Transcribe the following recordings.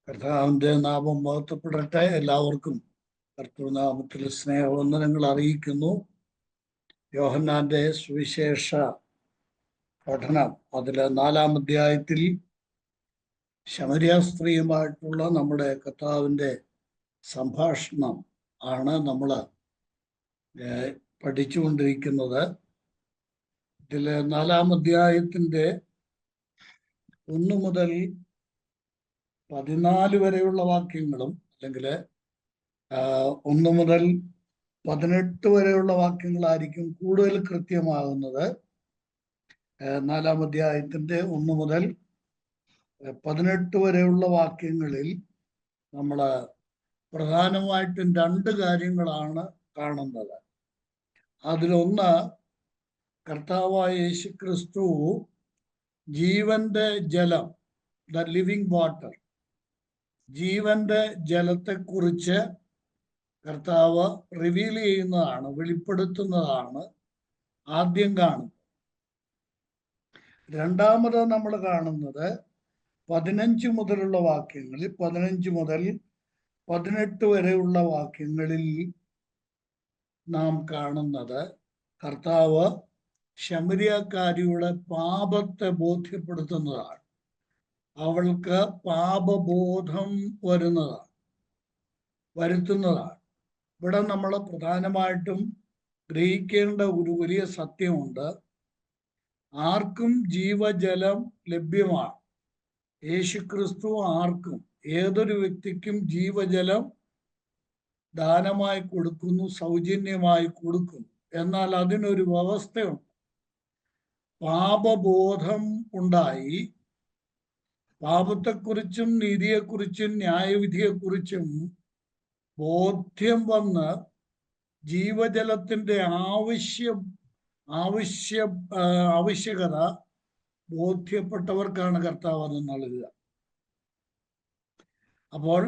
കർത്താവിന്റെ നാമം മഹത്വപ്പെടട്ടെ. എല്ലാവർക്കും കർത്തൃനാമത്തിൽ സ്നേഹവന്ദനങ്ങൾ അറിയിക്കുന്നു. യോഹന്നാന്റെ സുവിശേഷ പഠനം, അതിലെ 4-ാം അധ്യായത്തിൽ ശമരിയ സ്ത്രീയുമായിട്ടുള്ള നമ്മുടെ കർത്താവിന്റെ സംഭാഷണം ആണ് നമ്മൾ പഠിച്ചുകൊണ്ടിരിക്കുന്നത്. ഇതിലെ 4-ാം അധ്യായത്തിന്റെ 1 മുതൽ 14 വരെയുള്ള വാക്യങ്ങളും, അല്ലെങ്കിൽ 1 മുതൽ 18 വരെയുള്ള വാക്യങ്ങളായിരിക്കും കൂടുതൽ കൃത്യമാകുന്നത്. 4-ാം അധ്യായത്തിന്റെ 1 മുതൽ 18 വരെയുള്ള വാക്യങ്ങളിൽ നമ്മൾ പ്രധാനമായിട്ടും 2 കാര്യങ്ങളാണ് കാണുന്നത്. അതിലൊന്ന്, കർത്താവായ യേശുക്രിസ്തു ജീവന്റെ ജലം, ദ ലിവിങ് വാട്ടർ, ജീവന്റെ ജലത്തെക്കുറിച്ച് കർത്താവ് റിവീൽ ചെയ്യുന്നതാണ്, വെളിപ്പെടുത്തുന്നതാണ് ആദ്യം കാണുന്നത്. രണ്ടാമത് നമ്മൾ കാണുന്നത് 15 മുതലുള്ള വാക്യങ്ങളിൽ, 15 മുതൽ 18 വരെയുള്ള വാക്യങ്ങളിൽ നാം കാണുന്നത് കർത്താവ് ശമരിയക്കാരിയുടെ പാപത്തെ ബോധ്യപ്പെടുത്തുന്നതാണ്. അവൾക്ക് പാപബോധം വരുത്തുന്നതാണ്. ഇവിടെ നമ്മൾ പ്രധാനമായിട്ടും ഗ്രഹിക്കേണ്ട ഒരു വലിയ സത്യമുണ്ട്. ആർക്കും ജീവജലം ലഭ്യമാണ്. യേശുക്രിസ്തു ആർക്കും, ഏതൊരു വ്യക്തിക്കും ജീവജലം ദാനമായി കൊടുക്കുന്നു, സൗജന്യമായി കൊടുക്കുന്നു. എന്നാൽ അതിനൊരു വ്യവസ്ഥയുണ്ട്. പാപബോധം ഉണ്ടായി, പാപത്തെക്കുറിച്ചും നീതിയെക്കുറിച്ചും ന്യായവിധിയെക്കുറിച്ചും ബോധ്യം വന്ന് ജീവജലത്തിന്റെ ആവശ്യകത ബോധ്യപ്പെട്ടവർക്കാണ് കർത്താവ് അത് നൽകുക. അപ്പോൾ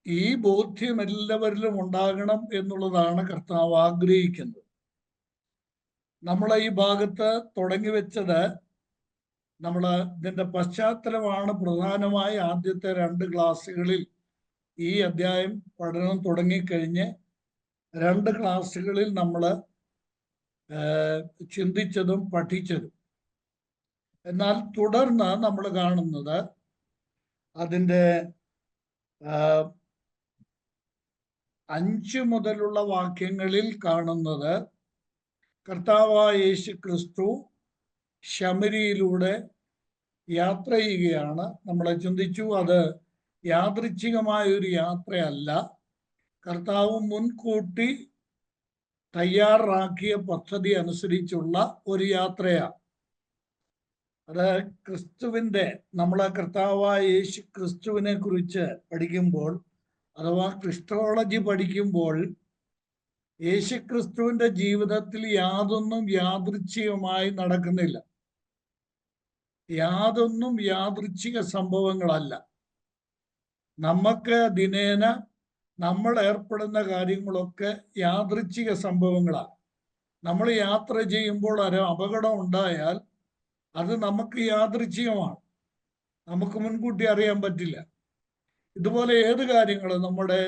ഈ ബോധ്യം എല്ലാവരിലും ഉണ്ടാകണം എന്നുള്ളതാണ് കർത്താവ് ആഗ്രഹിക്കുന്നത്. നമ്മൾ ഈ ഭാഗത്ത് തുടങ്ങി വെച്ചത്, നമ്മൾ ഇതിന്റെ പശ്ചാത്തലമാണ് പ്രധാനമായി ആദ്യത്തെ 2 ക്ലാസ്സുകളിൽ. ഈ അധ്യായം പഠനം തുടങ്ങിക്കഴിഞ്ഞ് 2 ക്ലാസ്സുകളിൽ നമ്മൾ ചിന്തിച്ചതും പഠിച്ചതും. എന്നാൽ തുടർന്ന് നമ്മൾ കാണുന്നത് അതിൻ്റെ 5 മുതലുള്ള വാക്യങ്ങളിൽ കാണുന്നത് കർത്താവായ യേശുക്രിസ്തു ശമരിയിലൂടെ യാത്ര ചെയ്യുകയാണ്. നമ്മൾ ചിന്തിച്ചു, അത് യാദൃച്ഛികമായ ഒരു യാത്രയല്ല, കർത്താവ് മുൻകൂട്ടി തയ്യാറാക്കിയ പദ്ധതി അനുസരിച്ചുള്ള ഒരു യാത്രയാണ്. അത് ക്രിസ്തുവിൻ്റെ, നമ്മളെ കർത്താവായ യേശു ക്രിസ്തുവിനെ കുറിച്ച് പഠിക്കുമ്പോൾ, അഥവാ ക്രിസ്റ്റോളജി പഠിക്കുമ്പോൾ, യേശുക്രിസ്തുവിന്റെ ജീവിതത്തിൽ യാതൊന്നും യാദൃച്ഛികമായി നടക്കുന്നില്ല. യാതൊന്നും യാദൃച്ഛിക സംഭവങ്ങളല്ല. നമുക്ക് ദിനേന നമ്മൾ ഏർപ്പെടുന്ന കാര്യങ്ങളൊക്കെ യാദൃച്ഛിക സംഭവങ്ങളാണ്. നമ്മൾ യാത്ര ചെയ്യുമ്പോൾ ഒരു അപകടം ഉണ്ടായാൽ അത് നമുക്ക് യാദൃച്ഛികമാണ്, നമുക്ക് മുൻകൂട്ടി അറിയാൻ പറ്റില്ല. ഇതുപോലെ ഏത് കാര്യങ്ങളും, നമ്മുടെ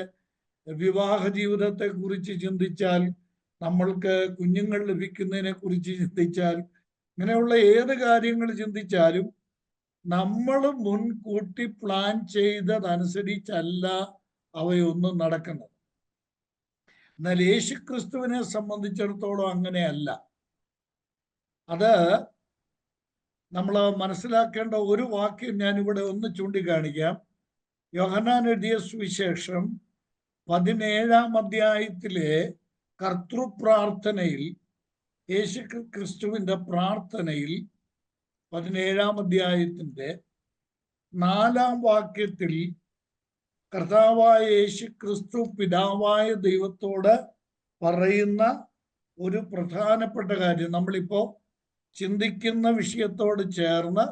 വിവാഹ ജീവിതത്തെ കുറിച്ച് ചിന്തിച്ചാൽ, നമ്മൾക്ക് കുഞ്ഞുങ്ങൾ ലഭിക്കുന്നതിനെ കുറിച്ച് ചിന്തിച്ചാൽ, ഇങ്ങനെയുള്ള ഏത് കാര്യങ്ങൾ ചിന്തിച്ചാലും നമ്മൾ മുൻകൂട്ടി പ്ലാൻ ചെയ്തതനുസരിച്ചല്ല അവയൊന്നും നടക്കുന്നത്. എന്നാൽ യേശുക്രിസ്തുവിനെ സംബന്ധിച്ചിടത്തോളം അങ്ങനെയല്ല. അത് നമ്മൾ മനസ്സിലാക്കേണ്ട ഒരു വാക്യം ഞാനിവിടെ ഒന്ന് ചൂണ്ടിക്കാണിക്കാം. യോഹന്നാൻ എഴുതിയ സുവിശേഷം 17-ാം അധ്യായത്തിലെ കർത്തൃപ്രാർത്ഥനയിൽ, യേശു ക്രിസ്തുവിന്റെ പ്രാർത്ഥനയിൽ 17-ാം അധ്യായത്തിന്റെ 4-ാം വാക്യത്തിൽ കർത്താവായ യേശു ക്രിസ്തു പിതാവായ ദൈവത്തോട് പറയുന്ന ഒരു പ്രധാനപ്പെട്ട കാര്യം, നമ്മളിപ്പോ ചിന്തിക്കുന്ന വിഷയത്തോട് ചേർന്ന്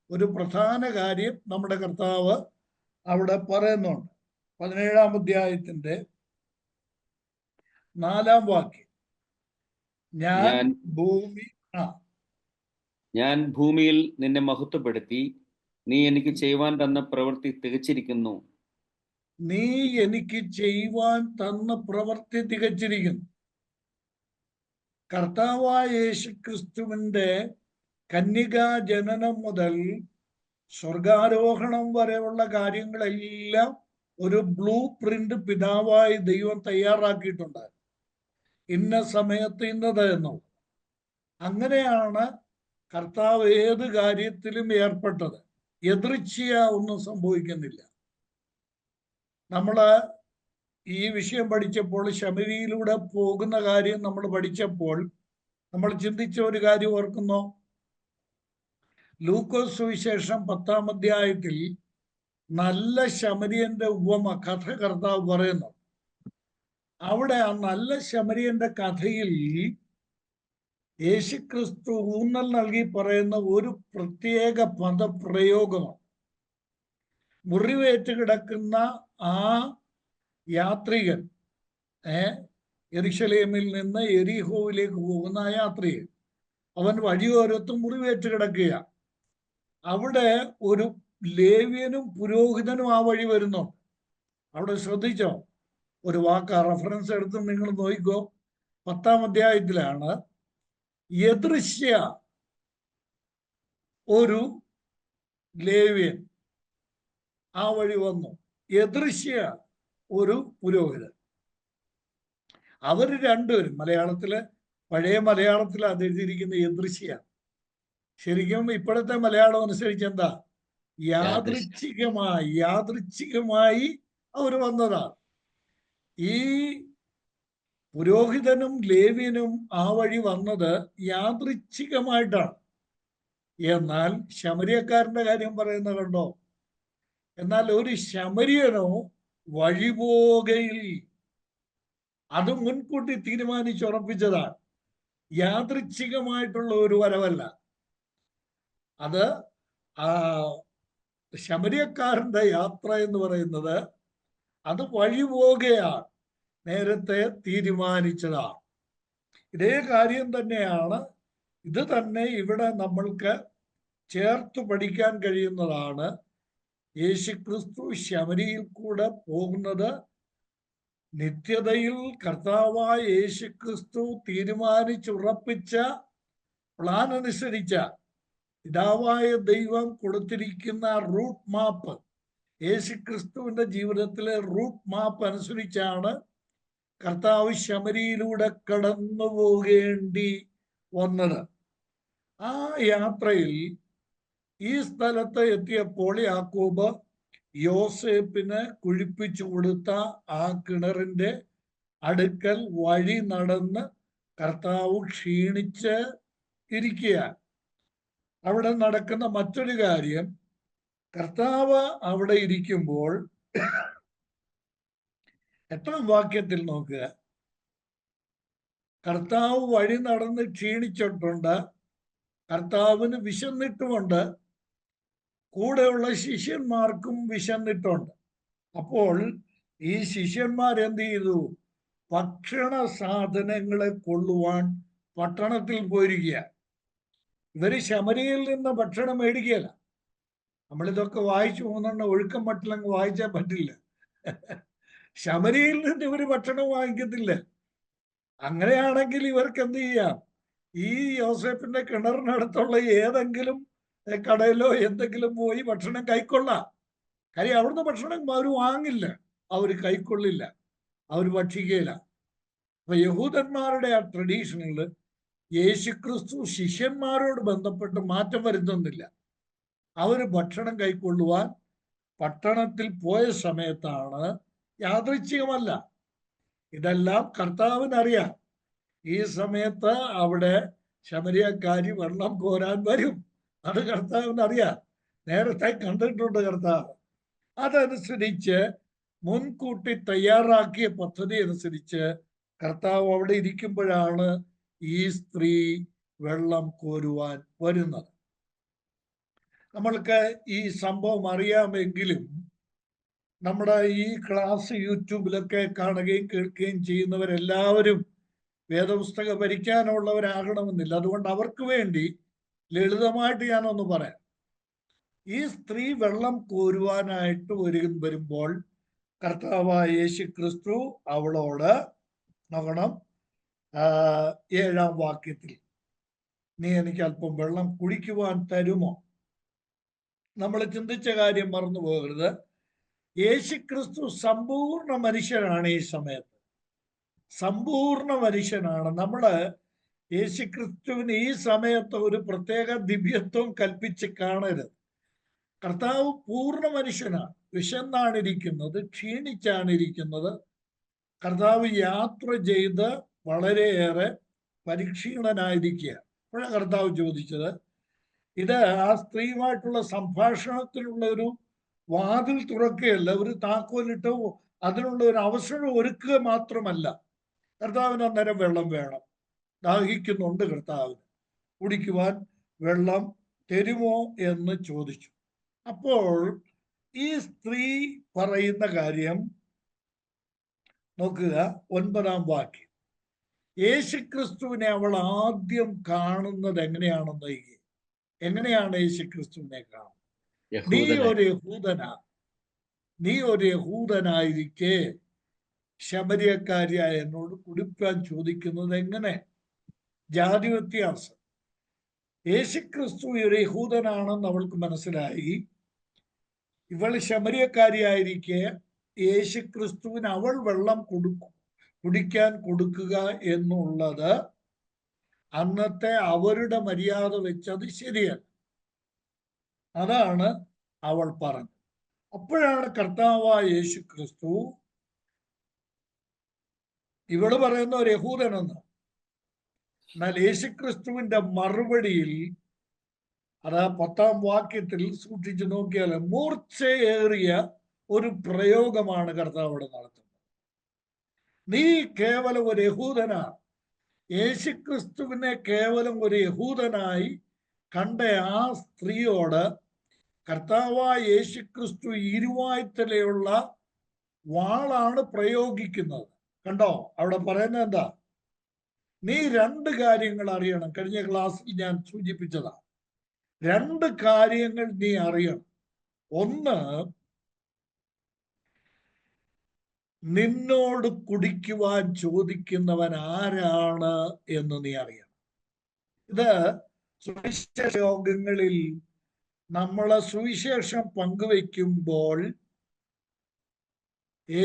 ഒരു പ്രധാന കാര്യം നമ്മുടെ കർത്താവ് അവിടെ പറയുന്നുണ്ട്. 17-ാം അധ്യായത്തിന്റെ 4-ാം വാക്യം, ഞാൻ ഭൂമിയിൽ നിന്നെ മഹത്വപ്പെടുത്തി നീ എനിക്ക് ചെയ്യുവാൻ തന്ന പ്രവൃത്തി തികച്ചിരിക്കുന്നു. നീ എനിക്ക് ചെയ്യുവാൻ തന്ന പ്രവൃത്തി തികച്ചിരിക്കുന്നു. കർത്താവായ യേശുക്രിസ്തുവിന്റെ കന്യകാ ജനനം മുതൽ സ്വർഗാരോഹണം വരെയുള്ള കാര്യങ്ങളെല്ലാം ഒരു ബ്ലൂ പ്രിന്റ് പിതാവായി ദൈവം തയ്യാറാക്കിയിട്ടുണ്ട്. ഇന്ന സമയത്ത് ഇന്നത് എന്നുള്ളത്. അങ്ങനെയാണ് കർത്താവ് ഏത് കാര്യത്തിലും ഏർപ്പെട്ടത്. എദൃച്ഛയ ഒന്നും സംഭവിക്കുന്നില്ല. നമ്മള് ഈ വിഷയം പഠിച്ചപ്പോൾ, ശമരിയിലൂടെ പോകുന്ന കാര്യം നമ്മൾ പഠിച്ചപ്പോൾ നമ്മൾ ചിന്തിച്ച ഒരു കാര്യം ഓർക്കുന്നോ? ലൂക്കോസ് സുവിശേഷം 10-ാം അധ്യായത്തിൽ നല്ല ശമരിയന്റെ ഉപമ കഥ കർത്താവ് പറയുന്നു. അവിടെ ആ നല്ല ശമരിയന്റെ കഥയിൽ യേശുക്രിസ്തു ഊന്നൽ നൽകി പറയുന്ന ഒരു പ്രത്യേക പദപ്രയോഗമാണ്. മുറിവേറ്റ് കിടക്കുന്ന ആ യാത്രികൻ, യെരുശലേമിൽ നിന്ന് എരിഹോവിലേക്ക് പോകുന്ന ആ യാത്രികൻ, അവൻ വഴിയോരത്ത് മുറിവേറ്റ് കിടക്കുക. അവിടെ ഒരു ലേവ്യനും പുരോഹിതനും ആ വഴി വരുന്നു. അവിടെ ശ്രദ്ധിച്ചോ? ഒരു വാക്ക് റെഫറൻസ് എടുത്ത് നിങ്ങൾ നോക്കിക്കോ. 10-ാം അധ്യായത്തിലാണ്. എദൃശ്യ ഒരു ലേവ്യൻ ആ വഴി വന്നു, എദൃശ്യ ഒരു പുരോഹിതൻ. അവർ രണ്ടുപേരും, മലയാളത്തില്, പഴയ മലയാളത്തിൽ അത് എഴുതിയിരിക്കുന്ന എദൃശ്യ. ശരിക്കും ഇപ്പോഴത്തെ മലയാളം അനുസരിച്ച് എന്താ? യാദൃച്ഛികമായി അവർ വന്നതാണ്. ഈ പുരോഹിതനും ലേവ്യനും ആ വഴി വന്നത് യാദൃച്ഛികമായിട്ടാണ്. എന്നാൽ ശമരിയക്കാരന്റെ കാര്യം പറയുന്നത് കണ്ടോ? എന്നാൽ ഒരു ശമരിയനോ വഴിപോകയിൽ, അത് മുൻകൂട്ടി തീരുമാനിച്ചുറപ്പിച്ചതാണ്. യാദൃച്ഛികമായിട്ടുള്ള ഒരു വരവല്ല അത്. ശമരിയക്കാരന്റെ യാത്ര എന്ന് പറയുന്നത് അത് വഴിപോകയാണ്, നേരത്തെ തീരുമാനിച്ചതാണ്. ഇതേ കാര്യം തന്നെയാണ്. ഇത് തന്നെ ഇവിടെ നമ്മൾക്ക് ചേർത്ത് പഠിക്കാൻ കഴിയുന്നതാണ്. യേശുക്രിസ്തു ശമരിയിൽ കൂടെ പോകുന്നത് നിത്യതയിൽ കർത്താവായ യേശുക്രിസ്തു തീരുമാനിച്ചുറപ്പിച്ച പ്ലാൻ അനുസരിച്ച പിതാവായ ദൈവം കൊടുത്തിരിക്കുന്ന റൂട്ട് മാപ്പ്, യേശുക്രിസ്തുവിന്റെ ജീവിതത്തിലെ റൂട്ട് മാപ്പ് അനുസരിച്ചാണ് കർത്താവ് ശമരിയിലൂടെ കടന്നു പോകേണ്ടി വന്നത്. ആ യാത്രയിൽ ഈ സ്ഥലത്ത് എത്തിയപ്പോൾ യാക്കോബ് യോസേപ്പിന് കുഴിപ്പിച്ചു കൊടുത്ത ആ കിണറിന്റെ അടുക്കൽ വഴി നടന്ന് കർത്താവ് ക്ഷീണിച്ച് ഇരിക്കുക. അവിടെ നടക്കുന്ന മറ്റൊരു കാര്യം, കർത്താവ് അവിടെ ഇരിക്കുമ്പോൾ 8-ാം വാക്യത്തിൽ നോക്കുക. കർത്താവ് വഴി നടന്ന് ക്ഷീണിച്ചിട്ടുണ്ട്, കർത്താവിന് വിശന്നിട്ടുമുണ്ട്, കൂടെയുള്ള ശിഷ്യന്മാർക്കും വിശന്നിട്ടുണ്ട്. അപ്പോൾ ഈ ശിഷ്യന്മാരെന്ത് ചെയ്തു? ഭക്ഷണ സാധനങ്ങളെ കൊള്ളുവാൻ പട്ടണത്തിൽ പോയിരിക്കുക. ഇവര് ശമരിയിൽ നിന്ന് ഭക്ഷണം മേടിക്കുകയല്ല. നമ്മളിതൊക്കെ വായിച്ചു പോകുന്നുണ്ട്, ഒഴുക്കം മട്ടിലങ്ങ് വായിച്ചാൽ പറ്റില്ല. ശമരിയിൽ നിന്ന് ഇവര് ഭക്ഷണം വാങ്ങിക്കത്തില്ല. അങ്ങനെയാണെങ്കിൽ ഇവർക്ക് എന്ത് ചെയ്യാം? ഈ യോസേപ്പിന്റെ കിണറിനടുത്തുള്ള ഏതെങ്കിലും കടയിലോ എന്തെങ്കിലും പോയി ഭക്ഷണം കൈക്കൊള്ളാം. കാര്യം അവിടുന്ന് ഭക്ഷണം അവർ വാങ്ങില്ല, അവർ കൈക്കൊള്ളില്ല, അവർ ഭക്ഷിക്കുകയില്ല. അപ്പൊ യഹൂദന്മാരുടെ ആ ട്രഡീഷനിൽ യേശുക്രിസ്തു ശിഷ്യന്മാരോട് ബന്ധപ്പെട്ട് മാറ്റം വരുത്തുന്നില്ല. അവർ ഭക്ഷണം കൈക്കൊള്ളുവാൻ പട്ടണത്തിൽ പോയ സമയത്താണ്. യാദൃച്ഛികമല്ല, ഇതെല്ലാം കർത്താവിനറിയാം. ഈ സമയത്ത് അവിടെ ശമരിയക്കാരി വെള്ളം കോരാൻ വരും, അത് കർത്താവിനറിയാം. നേരത്തെ കണ്ടിട്ടുണ്ട് കർത്താവ്. അതനുസരിച്ച് മുൻകൂട്ടി തയ്യാറാക്കിയ പദ്ധതി അനുസരിച്ച് കർത്താവ് അവിടെ ഇരിക്കുമ്പോഴാണ് ഈ സ്ത്രീ വെള്ളം കോരുവാൻ വരുന്നത്. നമ്മൾക്ക് ഈ സംഭവം അറിയാമെങ്കിലും നമ്മുടെ ഈ ക്ലാസ് യൂട്യൂബിലൊക്കെ കാണുകയും കേൾക്കുകയും ചെയ്യുന്നവരെല്ലാവരും വേദപുസ്തകം ഭരിക്കാനുള്ളവരാകണമെന്നില്ല. അതുകൊണ്ട് അവർക്ക് വേണ്ടി ലളിതമായിട്ട് ഞാനൊന്ന് പറയാം. ഈ സ്ത്രീ വെള്ളം കോരുവാനായിട്ട് വരുമ്പോൾ കർത്താവായ യേശു ക്രിസ്തു അവളോട് നോക്കണം, 7-ാം വാക്യത്തിൽ, നീ എനിക്ക് അല്പം വെള്ളം കുടിക്കുവാൻ തരുമോ? നമ്മൾ ചിന്തിച്ച കാര്യം മറന്നു പോകരുത്. യേശു ക്രിസ്തു സമ്പൂർണ്ണ മനുഷ്യനാണ്. ഈ സമയത്ത് സമ്പൂർണ്ണ മനുഷ്യനാണ്. നമ്മള് യേശു ക്രിസ്തുവിന് ഈ സമയത്ത് ഒരു പ്രത്യേക ദിവ്യത്വം കൽപ്പിച്ച് കാണരുത്. കർത്താവ് പൂർണ്ണ മനുഷ്യനാണ്. വിശന്നാണിരിക്കുന്നത്, ക്ഷീണിച്ചാണിരിക്കുന്നത്. കർത്താവ് യാത്ര ചെയ്ത് വളരെയേറെ പരിക്ഷീണനായിരിക്കുക. അപ്പോഴാണ് കർത്താവ് ചോദിച്ചത്, ഇത് ആ സ്ത്രീയുമായിട്ടുള്ള സംഭാഷണത്തിലുള്ള ഒരു വാതിൽ തുറക്കുകയല്ല, ഒരു താക്കോലിട്ട് അതിനുള്ള ഒരു അവസരം ഒരുക്കുക മാത്രമല്ല. കർത്താവിന് അന്നേരം വെള്ളം വേണം, ദാഹിക്കുന്നുണ്ട്, കർത്താവിന് കുടിക്കുവാൻ വെള്ളം തരുമോ എന്ന് ചോദിച്ചു. അപ്പോൾ ഈ സ്ത്രീ പറയുന്ന കാര്യം നോക്കുക, 9-ാം വാക്യം. യേശുക്രിസ്തുവിനെ അവൾ ആദ്യം കാണുന്നത് എങ്ങനെയാണെന്ന് എങ്ങനെയാണ് യേശുക്രിസ്തുവിനെ കാണുന്നത്? നീ ഒരു യഹൂദനായിരിക്കെ ശമരിയക്കാരിയായ എന്നോട് കുടിപ്പാൻ ചോദിക്കുന്നത് എങ്ങനെ? ജാതി വ്യത്യാസം. യേശുക്രിസ്തു ഒരു യഹൂദനാണെന്ന് അവൾക്ക് മനസ്സിലായി. ഇവൾ ശമരിയക്കാരിയായിരിക്കെ യേശുക്രിസ്തുവിന് അവൾ വെള്ളം കുടിക്കാൻ കൊടുക്കുക എന്നുള്ളത് അന്നത്തെ അവരുടെ മര്യാദ വെച്ചത് ശരിയല്ല. അതാണ് അവൾ പറഞ്ഞത്. അപ്പോഴാണ് കർത്താവായ യേശു ക്രിസ്തു, ഇവള് പറയുന്ന ഒരു യഹൂദനെന്ന്, എന്നാൽ യേശുക്രിസ്തുവിന്റെ മറുപടിയിൽ, അത് 10-ാം വാക്യത്തിൽ സൂക്ഷിച്ചു നോക്കിയാൽ മൂർച്ചയേറിയ ഒരു പ്രയോഗമാണ് കർത്താവ് അവിടെ നടത്തുന്നത്. നീ കേവലം ഒരു യഹൂദനാണ്. യേശുക്രിസ്തുവിനെ കേവലം ഒരു യഹൂദനായി കണ്ട ആ സ്ത്രീയോട് കർത്താവായ യേശുക്രിസ്തു ഇരുവായ്ത്തലയുള്ള വാളാണ് പ്രയോഗിക്കുന്നത്. കണ്ടോ, അവിടെ പറയുന്നത് എന്താ? നീ 2 കാര്യങ്ങൾ അറിയണം. കഴിഞ്ഞ ക്ലാസ്സിൽ ഞാൻ സൂചിപ്പിച്ചതാ. 2 കാര്യങ്ങൾ നീ അറിയണം. ഒന്ന്, നിന്നോട് കുടിക്കുവാൻ ചോദിക്കുന്നവൻ ആരാണ് എന്ന് നീ അറിയണം. ഇത് സുവിശേഷ യോഗങ്ങളിൽ നമ്മളെ സുവിശേഷം പങ്കുവയ്ക്കുമ്പോൾ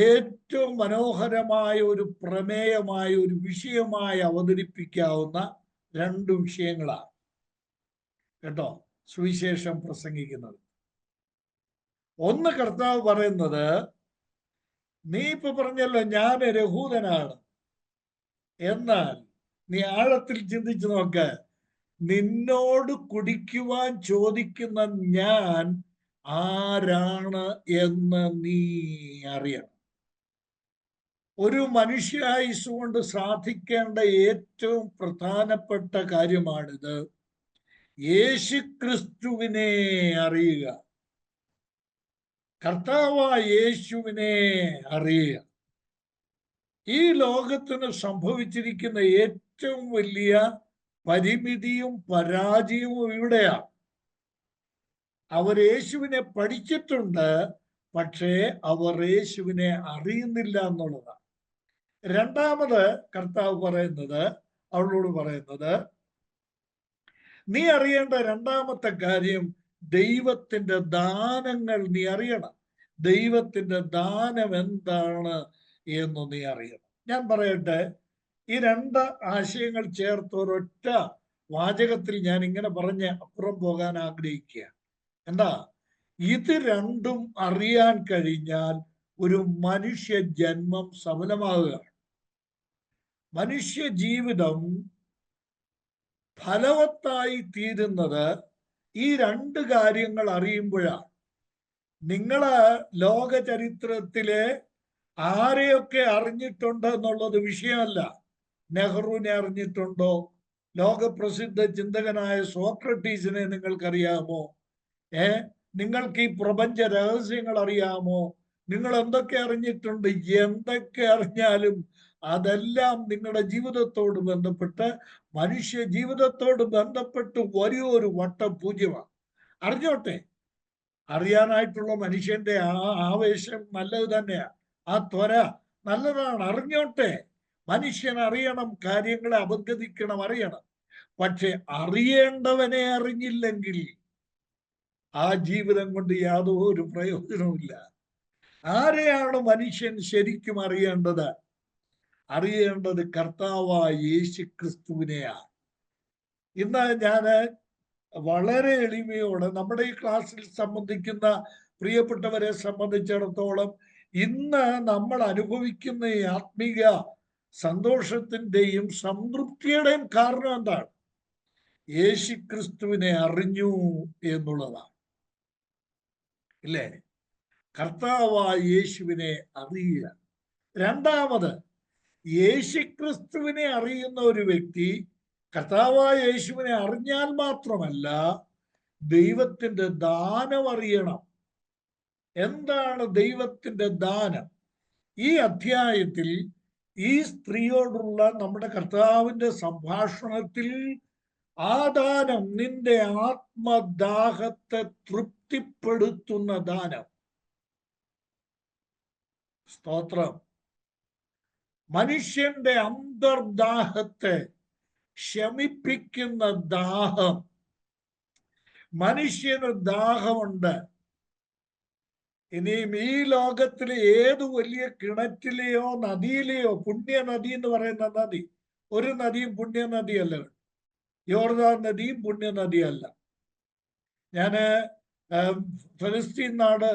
ഏറ്റവും മനോഹരമായ ഒരു പ്രമേയമായ ഒരു വിഷയമായി അവതരിപ്പിക്കാവുന്ന 2 വിഷയങ്ങളാണ് കേട്ടോ സുവിശേഷം പ്രസംഗിക്കുന്നത്. ഒന്ന്, കർത്താവ് പറയുന്നത്, നീ ഇപ്പൊ പറഞ്ഞല്ലോ ഞാൻ യഹൂദനാണ്, എന്നാൽ നീ ആഴത്തിൽ ചിന്തിച്ചു നോക്ക്, നിന്നോട് കുടിക്കുവാൻ ചോദിക്കുന്ന ഞാൻ ആരാണ് എന്ന് നീ അറിയണം. ഒരു മനുഷ്യായുസ് കൊണ്ട് സാധിക്കേണ്ട ഏറ്റവും പ്രധാനപ്പെട്ട കാര്യമാണിത്. യേശുക്രിസ്തുവിനെ അറിയുക, കർത്താവായ യേശുവിനെ അറിയുക. ഈ ലോകത്തിന് സംഭവിച്ചിരിക്കുന്ന ഏറ്റവും വലിയ പരിമിതിയും പരാജയവും ഇവിടെയാണ്. അവർ യേശുവിനെ പഠിച്ചിട്ടുണ്ട്, പക്ഷേ അവർ യേശുവിനെ അറിയുന്നില്ല എന്നുള്ളതാണ്. രണ്ടാമത് കർത്താവ് പറയുന്നത്, അവളോട് പറയുന്നത്, നീ അറിയേണ്ട രണ്ടാമത്തെ കാര്യം ദൈവത്തിന്റെ ദാനങ്ങൾ നീ അറിയണം. ദൈവത്തിന്റെ ദാനം എന്താണ് എന്ന് നീ അറിയണം. ഞാൻ പറയട്ടെ, ഈ 2 ആശയങ്ങൾ ചേർത്ത് ഒരൊറ്റ വാചകത്തിൽ ഞാൻ ഇങ്ങനെ പറഞ്ഞ് അപ്പുറം പോകാൻ ആഗ്രഹിക്കുക. എന്താ? ഇത് 2ഉം അറിയാൻ കഴിഞ്ഞാൽ ഒരു മനുഷ്യ ജന്മം സഫലമാവുകയാണ്. മനുഷ്യ ജീവിതം ഫലവത്തായി തീരുന്നത് ഈ 2 കാര്യങ്ങൾ അറിയുമ്പോഴാണ്. നിങ്ങള് ലോക ചരിത്രത്തിലെ ആരെയൊക്കെ അറിഞ്ഞിട്ടുണ്ട് എന്നുള്ളത് വിഷയമല്ല. നെഹ്റുവിനെ അറിഞ്ഞിട്ടുണ്ടോ? ലോകപ്രസിദ്ധ ചിന്തകനായ സോക്രട്ടീസിനെ നിങ്ങൾക്കറിയാമോ? നിങ്ങൾക്ക് ഈ പ്രപഞ്ച രഹസ്യങ്ങൾ അറിയാമോ? നിങ്ങൾ എന്തൊക്കെ അറിഞ്ഞിട്ടുണ്ട്? എന്തൊക്കെ അറിഞ്ഞാലും അതെല്ലാം നിങ്ങളുടെ ജീവിതത്തോട് ബന്ധപ്പെട്ട്, മനുഷ്യ ജീവിതത്തോട് ബന്ധപ്പെട്ട് വലിയൊരു വട്ടപൂജ്യമാണ്. അറിഞ്ഞോട്ടെ, അറിയാനായിട്ടുള്ള മനുഷ്യന്റെ ആവേശം നല്ലത് തന്നെയാണ്. ആ ത്വര നല്ലതാണ്, അറിഞ്ഞോട്ടെ. മനുഷ്യൻ അറിയണം, കാര്യങ്ങളെ അപഗ്രഥിക്കണം, അറിയണം. പക്ഷെ അറിയേണ്ടവനെ അറിഞ്ഞില്ലെങ്കിൽ ആ ജീവിതം കൊണ്ട് യാതൊരു പ്രയോജനവുമില്ല. ആരെയാണ് മനുഷ്യൻ ശരിക്കും അറിയേണ്ടത്? അറിയേണ്ടത് കർത്താവായ യേശുക്രിസ്തുവിനെയാണ്. ഇന്ന് ഞാൻ വളരെ എളിമയോടെ നമ്മുടെ ഈ ക്ലാസ്സിൽ സംബന്ധിക്കുന്ന പ്രിയപ്പെട്ടവരെ സംബന്ധിച്ചിടത്തോളം ഇന്ന് നമ്മൾ അനുഭവിക്കുന്ന ഈ ആത്മീയ സന്തോഷത്തിന്റെയും സംതൃപ്തിയുടെയും കാരണം എന്താണ്? യേശുക്രിസ്തുവിനെ അറിഞ്ഞു എന്നുള്ളതാണ്. ഇല്ലേ? കർത്താവായ യേശുവിനെ അറിയുക. രണ്ടാമത്, യേശുക്രിസ്തുവിനെ അറിയുന്ന ഒരു വ്യക്തി കർത്താവായ യേശുവിനെ അറിഞ്ഞാൽ മാത്രമല്ല, ദൈവത്തിന്റെ ദാനം അറിയണം. എന്താണ് ദൈവത്തിന്റെ ദാനം? ഈ അധ്യായത്തിൽ ഈ സ്ത്രീയോടുള്ള നമ്മുടെ കർത്താവിന്റെ സംഭാഷണത്തിൽ ആ ദാനം നിന്റെ ആത്മദാഹത്തെ തൃപ്തിപ്പെടുത്തുന്ന ദാനം. സ്തോത്രം. മനുഷ്യന്റെ അന്തർദാഹത്തെ ശമിപ്പിക്കുന്ന ദാഹം. മനുഷ്യന് ദാഹമുണ്ട്. ഇനിയും ഈ ലോകത്തിലെ ഏത് വലിയ കിണറ്റിലെയോ നദിയിലെയോ, പുണ്യ നദി എന്ന് പറയുന്ന നദി, ഒരു നദിയും പുണ്യ നദിയല്ല. യോർദാൻ നദിയും പുണ്യ നദിയല്ല. ഞാന് ഫലസ്തീൻ നാട്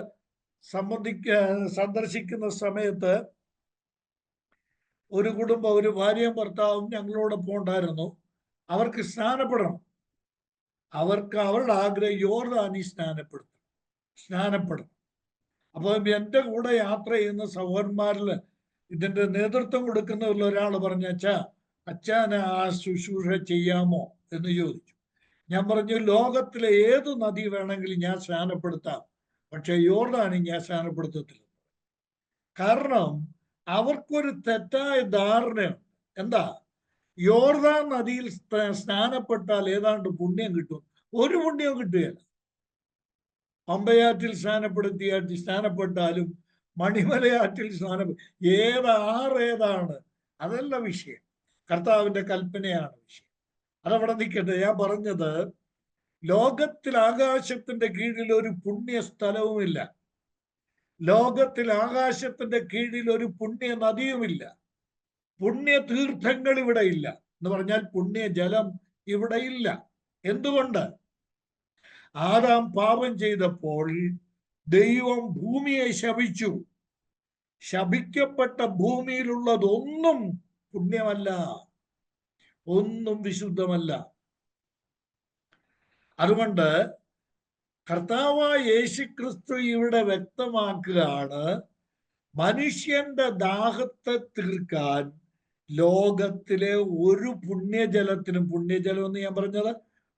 സന്ദർശിക്കുന്ന സമയത്ത് ഒരു കുടുംബം, ഒരു ഭാര്യയും ഭർത്താവും ഞങ്ങളോടൊപ്പം ഉണ്ടായിരുന്നു. അവർക്ക് സ്നാനപ്പെടണം. അവരുടെ ആഗ്രഹം യോർദാനിൽ സ്നാനപ്പെടണം. അപ്പോൾ എൻ്റെ കൂടെ യാത്ര ചെയ്യുന്ന സഹോദരന്മാരിൽ ഇതിന്റെ നേതൃത്വം കൊടുക്കുന്നവരിൽ ഒരാൾ പറഞ്ഞ, അച്ഛന് ആ ശുശ്രൂഷ ചെയ്യാമോ എന്ന് ചോദിച്ചു. ഞാൻ പറഞ്ഞു, ലോകത്തിലെ ഏത് നദി വേണമെങ്കിലും ഞാൻ സ്നാനപ്പെടുത്താം, പക്ഷെ യോർദാനിൽ ഞാൻ സ്നാനപ്പെടുത്തത്തില്ല. കാരണം അവർക്കൊരു തെറ്റായ ധാരണയുണ്ട്. എന്താ? യോർദാൻ നദിയിൽ സ്നാനപ്പെട്ടാൽ ഏതാണ്ട് പുണ്യം കിട്ടും. ഒരു പുണ്യവും കിട്ടുകയില്ല. പമ്പയാറ്റിൽ സ്നാനപ്പെട്ടാലും മണിമലയാറ്റിൽ ഏതാണ് അതല്ല വിഷയം. കർത്താവിന്റെ കൽപ്പനയാണ് വിഷയം. അതവിടെ നിൽക്കട്ടെ. ഞാൻ പറഞ്ഞത്, ലോകത്തിൽ ആകാശത്തിന്റെ കീഴിൽ ഒരു പുണ്യ സ്ഥലവുമില്ല. ലോകത്തിൽ ആകാശത്തിന്റെ കീഴിൽ ഒരു പുണ്യ നദിയുമില്ല. പുണ്യ തീർത്ഥങ്ങൾ ഇവിടെ ഇല്ല. എന്ന് പറഞ്ഞാൽ പുണ്യ ജലം ഇവിടെ ഇല്ല. എന്തുകൊണ്ട്? ആദാം പാപം ചെയ്തപ്പോൾ ദൈവം ഭൂമിയെ ശപിച്ചു. ശപിക്കപ്പെട്ട ഭൂമിയിലുള്ളതൊന്നും പുണ്യമല്ല, ഒന്നും വിശുദ്ധമല്ല. അതുകൊണ്ട് കർത്താവായ യേശുക്രിസ്തു ഇവിടെ വ്യക്തമാക്കുകയാണ്, മനുഷ്യന്റെ ദാഹത്തെ തീർക്കാൻ ലോകത്തിലെ ഒരു പുണ്യജലത്തിനും, പുണ്യജലം എന്ന് ഞാൻ പറഞ്ഞത്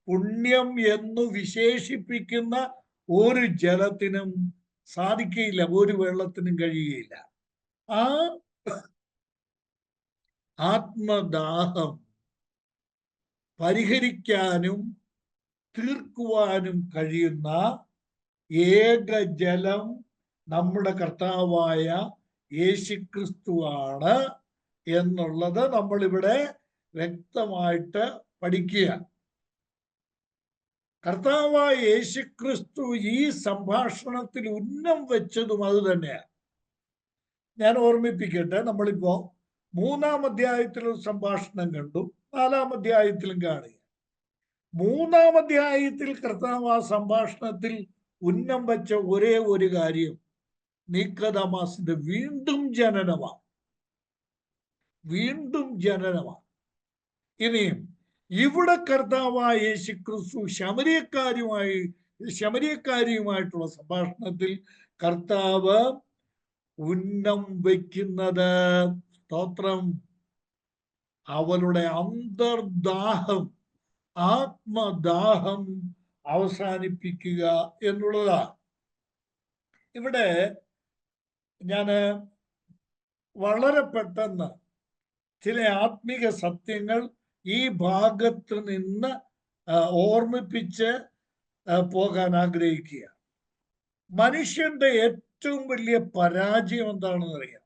പുണ്യം എന്ന് വിശേഷിപ്പിക്കുന്ന ഒരു ജലത്തിനും സാധിക്കുകയില്ല, ഒരു വെള്ളത്തിനും കഴിയുകയില്ല. ആ ആത്മദാഹം പരിഹരിക്കാനും തീർക്കുവാനും കഴിയുന്ന ഏക ജലം നമ്മുടെ കർത്താവായ യേശുക്രിസ്തുവാണ് എന്നുള്ളത് നമ്മളിവിടെ വ്യക്തമായിട്ട് പഠിക്കുക. കർത്താവായ യേശുക്രിസ്തു ഈ സംഭാഷണത്തിൽ ഉന്നം വെച്ചതും അത് തന്നെയാണ്. ഞാൻ ഓർമ്മിപ്പിക്കട്ടെ, നമ്മളിപ്പോ 3-ാം അധ്യായത്തിലും സംഭാഷണം കണ്ടു, 4-ാം അധ്യായത്തിലും കാണുക. 3-ാം അധ്യായത്തിൽ കർത്താവ് ആ സംഭാഷണത്തിൽ ഉന്നം വെച്ച ഒരേ ഒരു കാര്യം നിക്കോദെമോസിന്റെ വീണ്ടും ജനനമാണ്. വീണ്ടും ജനനമാണ്. ഇനിയും ഇവിടെ കർത്താവായ യേശുക്രിസ്തു ശമരിയക്കാരിയുമായിട്ടുള്ള സംഭാഷണത്തിൽ കർത്താവ് ഉന്നം വയ്ക്കുന്നത്, സ്തോത്രം, അവളുടെ അന്തർദാഹം, ആത്മദാഹം അവസാനിപ്പിക്കുക എന്നുള്ളതാണ്. ഇവിടെ ഞാൻ വളരെ പെട്ടെന്ന് ചില ആത്മീക സത്യങ്ങൾ ഈ ഭാഗത്ത് നിന്ന് ഓർമ്മിപ്പിച്ച് പോകാൻ ആഗ്രഹിക്കുക. മനുഷ്യന്റെ ഏറ്റവും വലിയ പരാജയം എന്താണെന്ന് അറിയാം?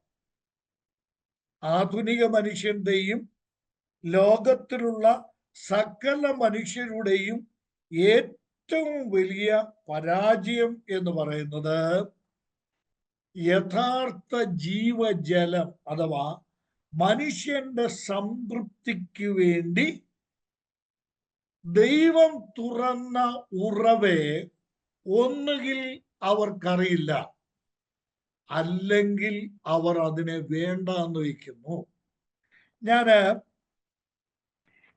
ആധുനിക മനുഷ്യന്റെയും ലോകത്തിലുള്ള സകല മനുഷ്യരുടെയും ഏറ്റവും വലിയ പരാജയം എന്ന് പറയുന്നത് യഥാർത്ഥ ജീവജലം അഥവാ മനുഷ്യന്റെ സംതൃപ്തിക്ക് വേണ്ടി ദൈവം തുറന്ന ഉറവയെ ഒന്നുകിൽ അവർക്കറിയില്ല, അല്ലെങ്കിൽ അവർ അതിനെ വേണ്ട എന്ന് വയ്ക്കുന്നു. ഞാന്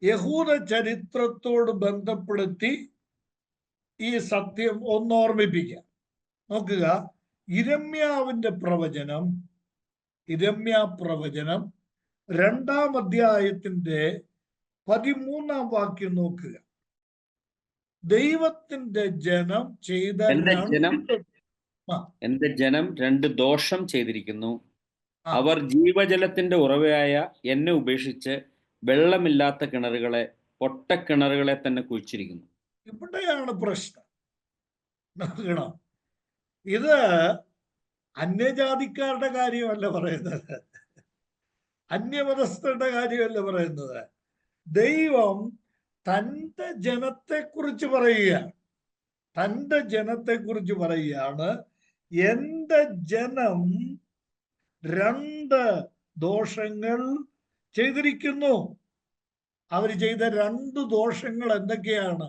യഹൂദ ചരിത്രത്തോട് ബന്ധപ്പെടുത്തി ഈ സത്യം ഒന്ന് ഓർമ്മിപ്പിക്കാം. നോക്കുക, ഇരമ്യാവിന്റെ പ്രവചനം 2-ാം അധ്യായത്തിന്റെ 13-ാം വാക്യം നോക്കുക. ദൈവത്തിന്റെ ജനം ചെയ്ത എന്റെ ജനം 2 ദോഷം ചെയ്തിരിക്കുന്നു. അവർ ജീവജലത്തിന്റെ ഉറവയായ എന്നെ ഉപേക്ഷിച്ച് വെള്ളമില്ലാത്ത കിണറുകളെ, പൊട്ടക്കിണറുകളെ തന്നെ കുഴിച്ചിരിക്കുന്നു. ഇവിടെയാണ് പ്രശ്നം. നോക്കണം, ഇത് അന്യജാതിക്കാരുടെ കാര്യമല്ല പറയുന്നത്, അന്യമതസ്ഥരുടെ കാര്യമല്ല പറയുന്നത്. ദൈവം തൻ്റെ ജനത്തെക്കുറിച്ച് പറയുകയാണ്. എൻ്റെ ജനം 2 ദോഷങ്ങൾ ചെയ്തിരിക്കുന്നു. അവർ ചെയ്ത 2 ദോഷങ്ങൾ എന്തൊക്കെയാണ്?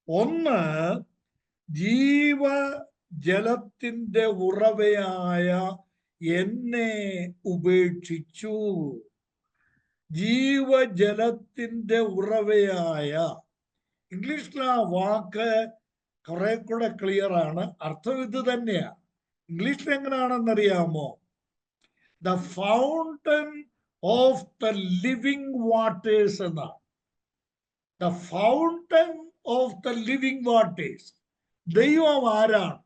ഒന്ന്, ജീവജലത്തിന്റെ ഉറവയായ എന്നെ ഉപേക്ഷിച്ചു. ജീവജലത്തിന്റെ ഉറവയായ, ഇംഗ്ലീഷിലെ ആ വാക്ക് കുറെ കൂടെ ക്ലിയർ ആണ്, അർത്ഥം ഇത് തന്നെയാണ്. ഇംഗ്ലീഷിൽ എങ്ങനെയാണെന്നറിയാമോ? The fountain of the living waters എന്നാണ്. The fountain of the living waters. ദൈവം ആരാണ്?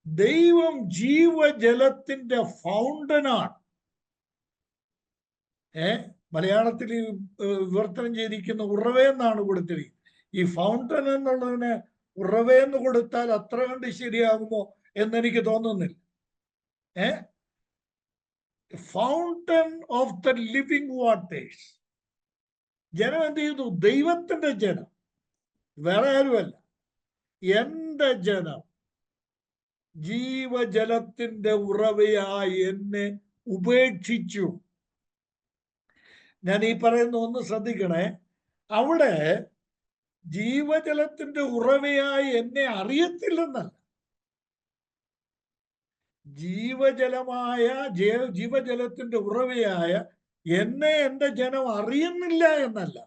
ദൈവം ജീവജലത്തിന്റെ ഫൗണ്ടനാണ്. മലയാളത്തിൽ വിവർത്തനം ചെയ്തിരിക്കുന്ന ഉറവയെന്നാണ് കൊടുത്തിരിക്കുന്നത്. ഈ ഫൗണ്ടൻ എന്നുള്ളതിന് ഉറവയെന്ന് കൊടുത്താൽ അത്ര കണ്ട് ശരിയാകുമോ എന്നെനിക്ക് തോന്നുന്നില്ല. Fountain of the living waters. ജനം എന്ത് ചെയ്തു? ദൈവത്തിന്റെ ജനം, വേറെ ആരുമല്ല. എന്റെ ജനം ജീവജലത്തിന്റെ ഉറവയായി എന്നെ ഉപേക്ഷിച്ചു. ഞാൻ ഈ പറയുന്ന ഒന്ന് ശ്രദ്ധിക്കണേ. അവിടെ ജീവജലത്തിന്റെ ഉറവയായി എന്നെ അറിയത്തില്ലെന്നല്ല, ജീവജലത്തിന്റെ ഉറവയായ എന്നെ എൻ്റെ ജനം അറിയുന്നില്ല എന്നല്ല.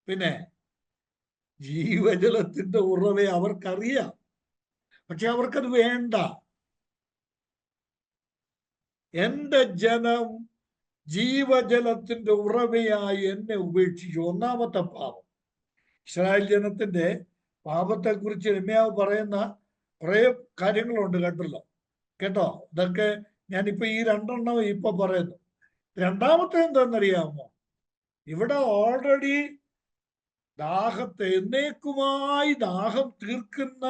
പിന്നെ ജീവജലത്തിന്റെ ഉറവയെ അവർക്കറിയാം, പക്ഷെ അവർക്കത് വേണ്ട. എൻ്റെ ജനം ജീവജലത്തിന്റെ ഉറവയായി എന്നെ ഉപേക്ഷിച്ചു. ഒന്നാമത്തെ പാപം. ഇസ്രായേൽ ജനത്തിന്റെ പാപത്തെക്കുറിച്ച് യിരെമ്യാവ് പറയുന്ന കുറെ കാര്യങ്ങളുണ്ട്, കേട്ടോ. ഇതൊക്കെ ഞാനിപ്പോ ഈ 2 ഇപ്പൊ പറയുന്നു. രണ്ടാമത്തെ എന്താണെന്നറിയാമോ? ഇവിടെ ഓൾറെഡി എന്നേക്കുമായി ദാഹം തീർക്കുന്ന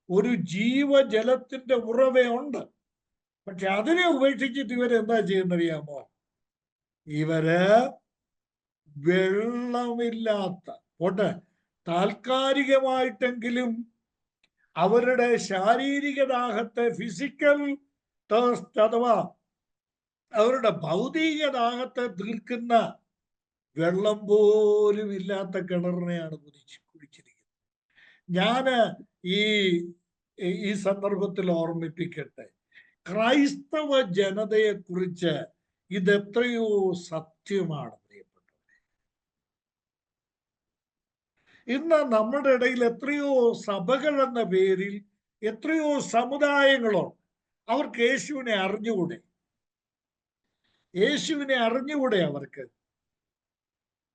ഒരു ജീവജലത്തിന്റെ ഉറവയുണ്ട്. പക്ഷെ അതിനെ ഉപേക്ഷിച്ചിട്ട് ഇവരെന്താ ചെയ്യുന്നറിയാമോ? ഇവര് വെള്ളമില്ലാത്ത, താൽക്കാലികമായിട്ടെങ്കിലും അവരുടെ ശാരീരിക ദാഹത്തെ, ഫിസിക്കൽ തേഴ്സ്റ്റ് അഥവാ അവരുടെ ഭൗതിക ദാഹത്തെ തീർക്കുന്ന വെള്ളം പോലും ഇല്ലാത്ത കിണറിനെയാണ് കുടിച്ചിരിക്കുന്നത്. ഞാന് ഈ സന്ദർഭത്തിൽ ഓർമ്മിപ്പിക്കട്ടെ, ക്രൈസ്തവ ജനതയെ കുറിച്ച് ഇതെത്രയോ സത്യമാണ് പ്രിയപ്പെട്ടവരെ. ഇന്ന് നമ്മുടെ ഇടയിൽ എത്രയോ സഭകൾ എന്ന പേരിൽ എത്രയോ സമുദായങ്ങളുണ്ട്. അവർക്ക് യേശുവിനെ അറിഞ്ഞുകൂടെ അവർക്ക്?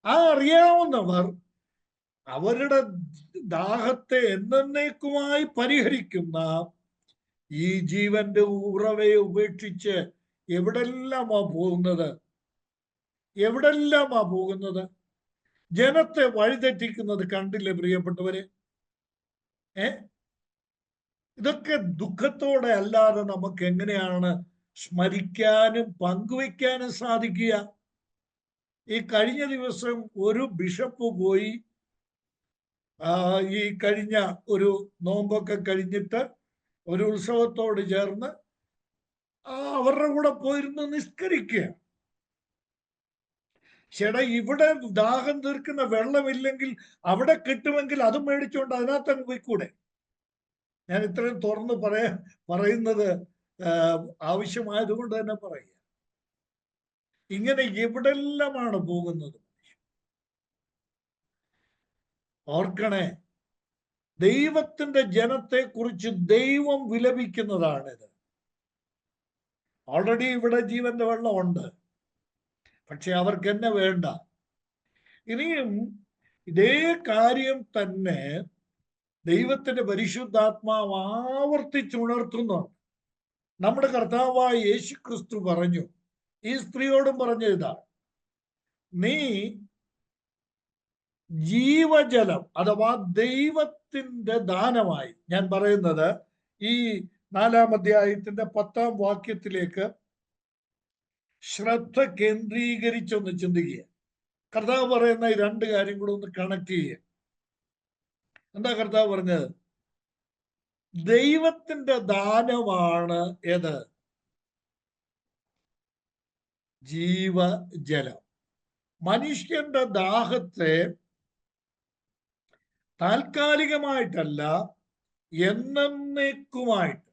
അറിയാവുന്നവർ അവരുടെ ദാഹത്തെ എന്നേക്കുമായി പരിഹരിക്കുന്ന ഈ ജീവന്റെ ഉറവയെ ഉപേക്ഷിച്ച് എവിടെല്ലാമാ പോകുന്നത്? ജനത്തെ വഴിതെറ്റിക്കുന്നത് കണ്ടില്ലേ പ്രിയപ്പെട്ടവരെ? ഇതൊക്കെ ദുഃഖത്തോടെ അല്ലാതെ നമുക്ക് എങ്ങനെയാണ് സ്മരിക്കാനും പങ്കുവെക്കാനും സാധിക്കുക? ഈ കഴിഞ്ഞ ദിവസം ഒരു ബിഷപ്പ് പോയി, ഈ കഴിഞ്ഞ ഒരു നോമ്പൊക്കെ കഴിഞ്ഞിട്ട് ഒരു ഉത്സവത്തോട് ചേർന്ന് അവരുടെ കൂടെ പോയിരുന്ന് നിസ്കരിക്കുക. ചേട്ടാ, ഇവിടെ ദാഹം തീർക്കുന്ന വെള്ളമില്ലെങ്കിൽ അവിടെ കിട്ടുമെങ്കിൽ അതും മേടിച്ചുകൊണ്ട് അതിനകത്തങ്ങ് പോയിക്കൂടെ? ഞാൻ ഇത്രയും തുറന്ന് പറയുന്നത് ആവശ്യമായതുകൊണ്ട് തന്നെ പറയുക. ഇങ്ങനെ എവിടെല്ലാമാണ് പോകുന്നത്? ഓർക്കണേ, ദൈവത്തിന്റെ ജനത്തെ കുറിച്ച് ദൈവം വിലപിക്കുന്നതാണിത്. ഓൾറെഡി ഇവിടെ ജീവന്റെ വെള്ളമുണ്ട്, പക്ഷെ അവർക്ക് എന്നെ വേണ്ട. ഇനിയും ഇതേ കാര്യം തന്നെ ദൈവത്തിന്റെ പരിശുദ്ധാത്മാവ് ആവർത്തിച്ചുണർത്തുന്നുണ്ട്. നമ്മുടെ കർത്താവായ യേശു ക്രിസ്തു പറഞ്ഞു, ഈ സ്ത്രീയോടും പറഞ്ഞ ഇതാ, നീ ജീവജലം അഥവാ ദൈവത്തിന്റെ ദാനമായി, ഞാൻ പറയുന്നത് ഈ 4-ാം അധ്യായത്തിന്റെ 10-ാം വാക്യത്തിലേക്ക് ശ്രദ്ധ കേന്ദ്രീകരിച്ചൊന്ന് ചിന്തിക്കുക. കർത്താവ് പറയുന്ന ഈ രണ്ട് കാര്യം കൂടെ ഒന്ന് കണക്ട് ചെയ്യുക. എന്താ കർത്താവ് പറഞ്ഞത്? ദൈവത്തിന്റെ ദാനമാണ് ഏത്? ജീവജലം. മനുഷ്യന്റെ ദാഹത്തെ താൽക്കാലികമായിട്ടല്ല, എന്നേക്കുമായിട്ട്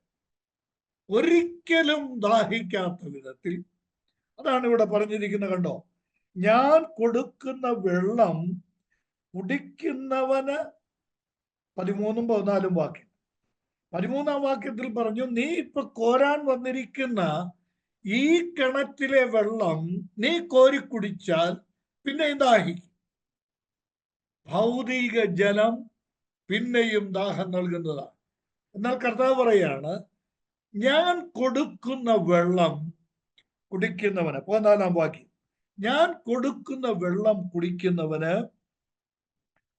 ഒരിക്കലും ദാഹിക്കാത്ത വിധത്തിൽ, അതാണ് ഇവിടെ പറഞ്ഞിരിക്കുന്നത്. കണ്ടോ, ഞാൻ കൊടുക്കുന്ന വെള്ളം കുടിക്കുന്നവന് 13-ഉം 14-ഉം വാക്യം. 13-ാം വാക്യത്തിൽ പറഞ്ഞു, നീ ഇപ്പൊ കോരാൻ വന്നിരിക്കുന്ന ഈ കിണറ്റിലെ വെള്ളം നീ കോരി കുടിച്ചാൽ പിന്നെയും ദാഹിക്കും. ഭൗതിക ജലം പിന്നെയും ദാഹം നൽകുന്നതാണ്. എന്നാൽ കർത്താവ് പറയാണ്, ഞാൻ കൊടുക്കുന്ന വെള്ളം കുടിക്കുന്നവന്, 14-ാം വാക്യം, ഞാൻ കൊടുക്കുന്ന വെള്ളം കുടിക്കുന്നവന്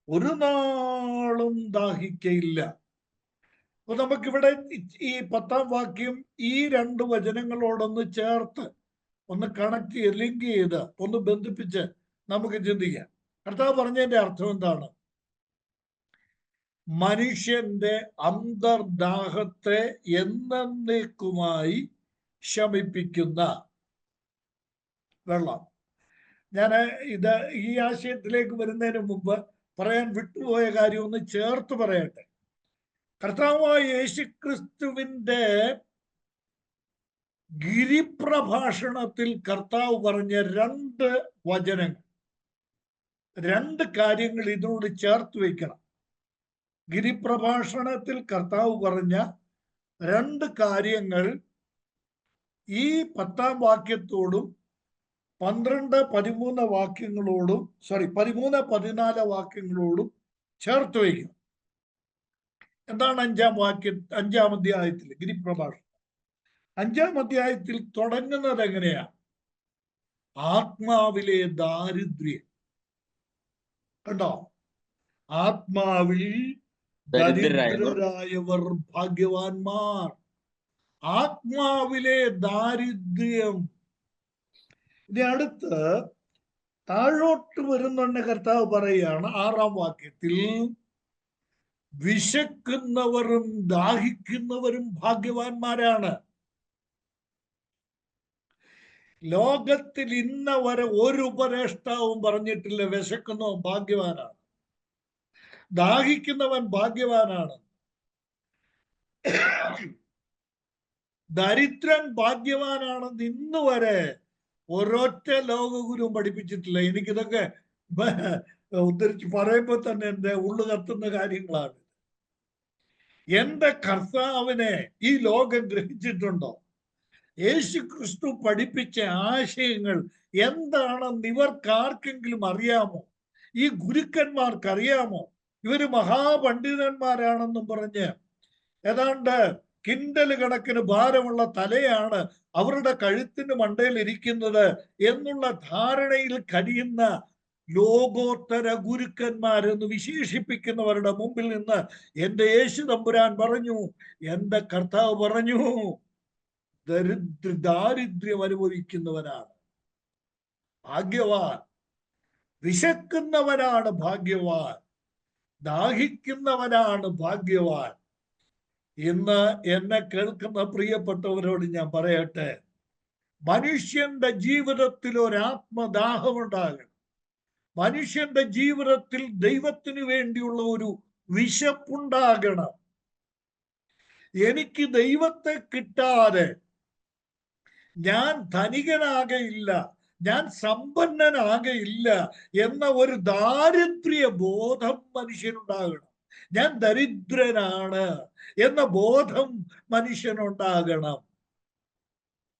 ഒരു നാളും ദാഹിക്കയില്ല. അപ്പൊ നമുക്കിവിടെ ഈ 10-ാം വാക്യം ഈ രണ്ട് വചനങ്ങളോടൊന്ന് ചേർത്ത് ഒന്ന് കണക്ട് ചെയ്ത്, ലിങ്ക് ചെയ്ത് ഒന്ന് ബന്ധിപ്പിച്ച് നമുക്ക് ചിന്തിക്കാം. കർത്താവ് പറഞ്ഞതിന്റെ അർത്ഥം എന്താണ്? മനുഷ്യന്റെ അന്തർദാഹത്തെ എന്നേക്കുമായി ശമിപ്പിക്കുന്ന വെള്ളം. ഞാൻ ഈ ആശയത്തിലേക്ക് വരുന്നതിന് മുമ്പ് പറയാൻ വിട്ടുപോയ കാര്യം ഒന്ന് ചേർത്ത് പറയട്ടെ. കർത്താവായ യേശുക്രിസ്തുവിന്റെ ഗിരിപ്രഭാഷണത്തിൽ കർത്താവ് പറഞ്ഞ രണ്ട് വചനങ്ങൾ, രണ്ട് കാര്യങ്ങൾ ഇതിനോട് ചേർത്ത് വയ്ക്കണം. ഗിരിപ്രഭാഷണത്തിൽ കർത്താവ് പറഞ്ഞ രണ്ട് കാര്യങ്ങൾ ഈ 10-ാം വാക്യത്തോടും 12-13 വാക്യങ്ങളോടും 13-14 വാക്യങ്ങളോടും ചേർത്ത് വയ്ക്കണം. എന്താണ് 5-ാം അധ്യായത്തിൽ ഗിരിപ്രഭാഷണം? 5-ാം അധ്യായത്തിൽ തുടങ്ങുന്നത് എങ്ങനെയാ? ആത്മാവിലെ ദാരിദ്ര്യം. കണ്ടോ, ആത്മാവിൽ ദരിദ്രരായവർ ഭാഗ്യവാന്മാർ. ആത്മാവിലെ ദാരിദ്ര്യം. ഇനി അടുത്ത് താഴോട്ട് വരുന്നുണ്ട്. കർത്താവ് പറയുകയാണ് 6-ാം വാക്യത്തിൽ, വിശക്കുന്നവരും ദാഹിക്കുന്നവരും ഭാഗ്യവാന്മാരാണ്. ലോകത്തിൽ ഇന്ന വരെ ഒരു ഉപദേഷ്ടാവും പറഞ്ഞിട്ടില്ല വിശക്കുന്നവൻ ഭാഗ്യവാനാണ്, ദാഹിക്കുന്നവൻ ഭാഗ്യവാനാണ്, ദരിദ്രൻ ഭാഗ്യവാനാണെന്ന് ഇന്ന് വരെ ഒരൊറ്റ ലോകഗുരുവും പഠിപ്പിച്ചിട്ടില്ല. എനിക്കിതൊക്കെ ഉദ്ധരിച്ച് പറയുമ്പോൾ തന്നെ എൻ്റെ ഉള്ളു കത്തുന്ന കാര്യങ്ങളാണ്. എന്റെ കർത്താവിനെ ഈ ലോകം ഗ്രഹിച്ചിട്ടുണ്ടോ? യേശു ക്രിസ്തു പഠിപ്പിച്ച ആശയങ്ങൾ എന്താണെന്ന് ഇവർക്കാർക്കെങ്കിലും അറിയാമോ? ഈ ഗുരുക്കന്മാർക്ക് അറിയാമോ? ഇവര് മഹാപണ്ഡിതന്മാരാണെന്നും പറഞ്ഞ് ഏതാണ്ട് കിൻഡൽ കണക്കിന് ഭാരമുള്ള തലയാണ് അവരുടെ കഴുത്തിന് മണ്ടയിൽ ഇരിക്കുന്നത് എന്നുള്ള ധാരണയിൽ കഴിയുന്ന ലോകോത്തര ഗുരുക്കന്മാരെന്ന് വിശേഷിപ്പിക്കുന്നവരുടെ മുമ്പിൽ നിന്ന് എൻ്റെ യേശു തമ്പുരാൻ പറഞ്ഞു, എൻ്റെ കർത്താവ് പറഞ്ഞു, ദാരിദ്ര്യം അനുഭവിക്കുന്നവനാണ് ഭാഗ്യവാൻ, വിശക്കുന്നവനാണ് ഭാഗ്യവാൻ, ദാഹിക്കുന്നവനാണ് ഭാഗ്യവാൻ. ഇന്ന് എന്നെ കേൾക്കുന്ന പ്രിയപ്പെട്ടവരോട് ഞാൻ പറയട്ടെ, മനുഷ്യന്റെ ജീവിതത്തിൽ ഒരാത്മദാഹമുണ്ടാകണം. മനുഷ്യന്റെ ജീവിതത്തിൽ ദൈവത്തിന് വേണ്ടിയുള്ള ഒരു വിശപ്പുണ്ടാകണം. എനിക്ക് ദൈവത്തെ കിട്ടാതെ ഞാൻ ധനികനാകയില്ല, ഞാൻ സമ്പന്നനാകയില്ല എന്ന ഒരു ദാരിദ്ര്യ ബോധം മനുഷ്യനുണ്ടാകണം. ഞാൻ ദരിദ്രനാണ് എന്ന ബോധം മനുഷ്യനുണ്ടാകണം.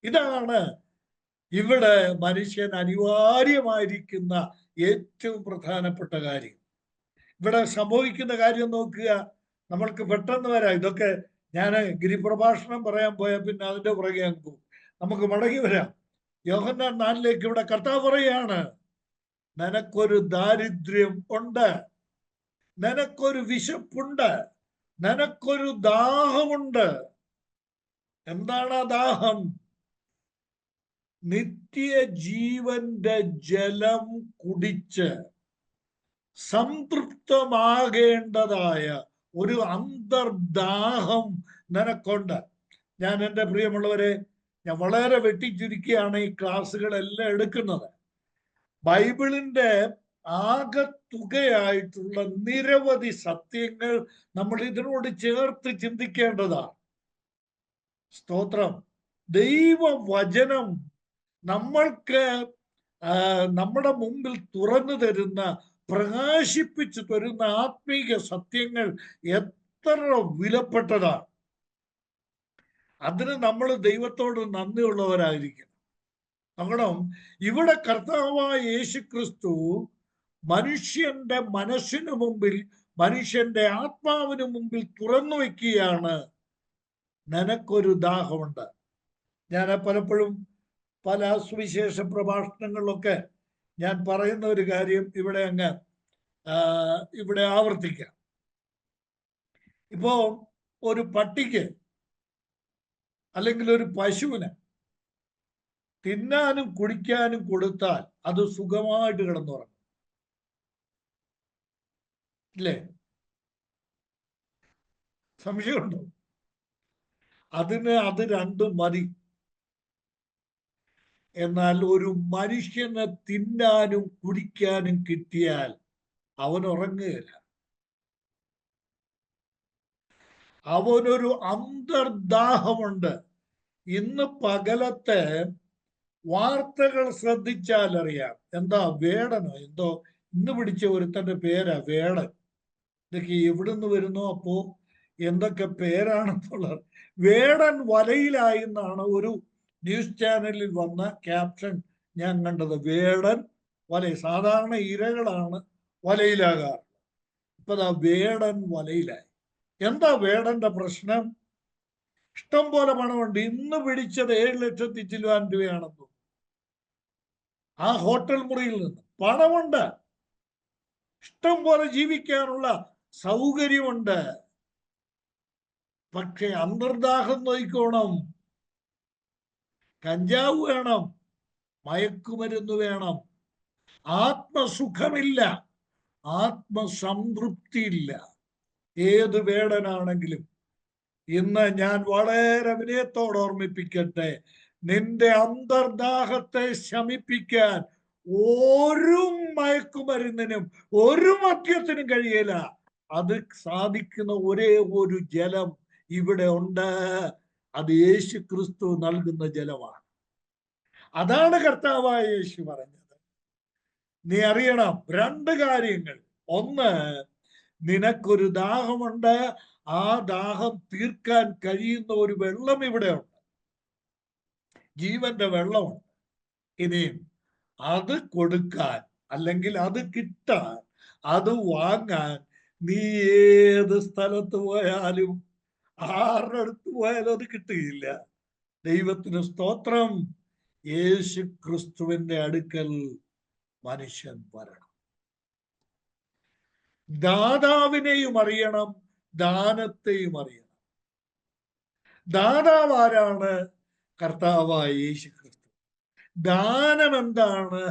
ഇതാണ് ഇവിടെ മനുഷ്യൻ അനിവാര്യമായിരിക്കുന്ന ഏറ്റവും പ്രധാനപ്പെട്ട കാര്യം. ഇവിടെ സംഭവിക്കുന്ന കാര്യം നോക്കുക. നമ്മൾക്ക് പെട്ടെന്ന് വരാം. ഇതൊക്കെ ഞാൻ ഗിരിപ്രഭാഷണം പറയാൻ പോയാൽ പിന്നെ അതിന്റെ പുറകെ അങ്ങ് പോകും. നമുക്ക് മടങ്ങി വരാം. യോഹന്നാൻ 4 ഇവിടെ കർത്താവ് പറയാണ്, നിനക്കൊരു ദാരിദ്ര്യം ഉണ്ട്, നിനക്കൊരു വിശപ്പുണ്ട്, നിനക്കൊരു ദാഹമുണ്ട്. എന്താണ് ആ ദാഹം? നിത്യജീവന്റെ ജലം കുടിച്ച് സംതൃപ്തമാകേണ്ടതായ ഒരു അന്തർദാഹം നിനക്കുണ്ട്. ഞാൻ എൻ്റെ പ്രിയമുള്ളവരെ, ഞാൻ വളരെ വെട്ടിച്ചുരുക്കിയാണ് ഈ ക്ലാസ്സുകളെല്ലാം എടുക്കുന്നത്. ബൈബിളിന്റെ ആകത്തുകയായിട്ടുള്ള നിരവധി സത്യങ്ങൾ നമ്മൾ ഇതിനോട് ചേർത്ത് ചിന്തിക്കേണ്ടതാണ്. സ്തോത്രം. ദൈവവചനം നമ്മൾക്ക് നമ്മുടെ മുമ്പിൽ തുറന്നു തരുന്ന, പ്രകാശിപ്പിച്ചു തരുന്ന ആത്മീക സത്യങ്ങൾ എത്ര വിലപ്പെട്ടതാണ്. അതിന് നമ്മൾ ദൈവത്തോട് നന്ദിയുള്ളവരായിരിക്കണം. കാരണം ഇവിടെ കർത്താവായ യേശുക്രിസ്തു മനുഷ്യന്റെ മനസ്സിന് മുമ്പിൽ, മനുഷ്യന്റെ ആത്മാവിന് മുമ്പിൽ തുറന്നു വയ്ക്കുകയാണ്, നിനക്കൊരു ദാഹമുണ്ട്. ഞാൻ പലപ്പോഴും പല സുവിശേഷ പ്രഭാഷണങ്ങളിലൊക്കെ ഞാൻ പറയുന്ന ഒരു കാര്യം ഇവിടെ ആവർത്തിക്കാം. ഇപ്പോ ഒരു പട്ടിക്ക് അല്ലെങ്കിൽ ഒരു പശുവിന് തിന്നാനും കുടിക്കാനും കൊടുത്താൽ അത് സുഖമായിട്ട് കിടന്നുറങ്ങും, ഇല്ലേ? സംശയമുണ്ടോ? അത് രണ്ടും മതി. എന്നാൽ ഒരു മനുഷ്യന് തിന്നാനും കുടിക്കാനും കിട്ടിയാൽ അവൻ ഉറങ്ങുകയില്ല. അവനൊരു അന്തർദാഹമുണ്ട്. ഇന്ന് പകലത്തെ വാർത്തകൾ ശ്രദ്ധിച്ചാൽ അറിയാം. എന്താ വേടനോ എന്തോ ഇന്ന് പിടിച്ച ഒരുത്തന്റെ പേരാ വേടൻ. ഇതൊക്കെ എവിടുന്ന് വരുന്നു? അപ്പോ എന്തൊക്കെ പേരാണെന്നുള്ളത്. വേടൻ വലയിലായി എന്നാണ് ഒരു ന്യൂസ് ചാനലിൽ വന്ന ക്യാപ്ഷൻ ഞാൻ കണ്ടത്. വേടൻ വല. സാധാരണ ഇരകളാണ് വലയിലാകാറ്. ഇപ്പൊ വേടൻ വലയിലായി. എന്താ വേടന്റെ പ്രശ്നം? ഇഷ്ടം പോലെ പണമുണ്ട്. ഇന്ന് പിടിച്ചത് 7 ലക്ഷത്തി ചില്ലുവാൻ രൂപയാണെന്നു. ആ ഹോട്ടൽ മുറിയിൽ നിന്ന് പണമുണ്ട്, ഇഷ്ടം പോലെ ജീവിക്കാനുള്ള സൗകര്യമുണ്ട്. പക്ഷെ അന്തർദാഹം നോക്കിക്കോണം. കഞ്ചാവ് വേണം, മയക്കുമരുന്ന് വേണം, ആത്മസുഖമില്ല, ആത്മസംതൃപ്തിയില്ല. ഏത് വേടനാണെങ്കിലും ഇന്ന് ഞാൻ വളരെ വിനയത്തോടെ ഓർമ്മിപ്പിക്കട്ടെ, നിന്റെ അന്തർദാഹത്തെ ശമിപ്പിക്കാൻ ഒരു മയക്കുമരുന്നിനും ഒരു മദ്യത്തിനും കഴിയില്ല. അത് സാധിക്കുന്ന ഒരേ ഒരു ജലം ഇവിടെ ഉണ്ട്. അത് യേശു ക്രിസ്തു നൽകുന്ന ജലമാണ്. അതാണ് കർത്താവായ യേശു പറഞ്ഞത്. നീ അറിയണം 2 കാര്യങ്ങൾ. ഒന്ന്, നിനക്കൊരു ദാഹമുണ്ട്. ആ ദാഹം തീർക്കാൻ കഴിയുന്ന ഒരു വെള്ളം ഇവിടെ ഉണ്ട്, ജീവന്റെ വെള്ളമുണ്ട്. ഇനിയും അത് കൊടുക്കാൻ, അല്ലെങ്കിൽ അത് കിട്ടാൻ, അത് വാങ്ങാൻ നീ ഏത് സ്ഥലത്ത് പോയാലും, ആരുടെ അടുത്ത് പോയാലും അത് കിട്ടുകയില്ല. ദൈവത്തിന് സ്തോത്രം. യേശു ക്രിസ്തുവിന്റെ അടുക്കൽ മനുഷ്യൻ വരണം. ദാതാവിനെയും അറിയണം, ദാനത്തെയും അറിയണം. ദാതാവ് ആരാണ്? കർത്താവായ യേശു ക്രിസ്തു. ദാനം എന്താണ്?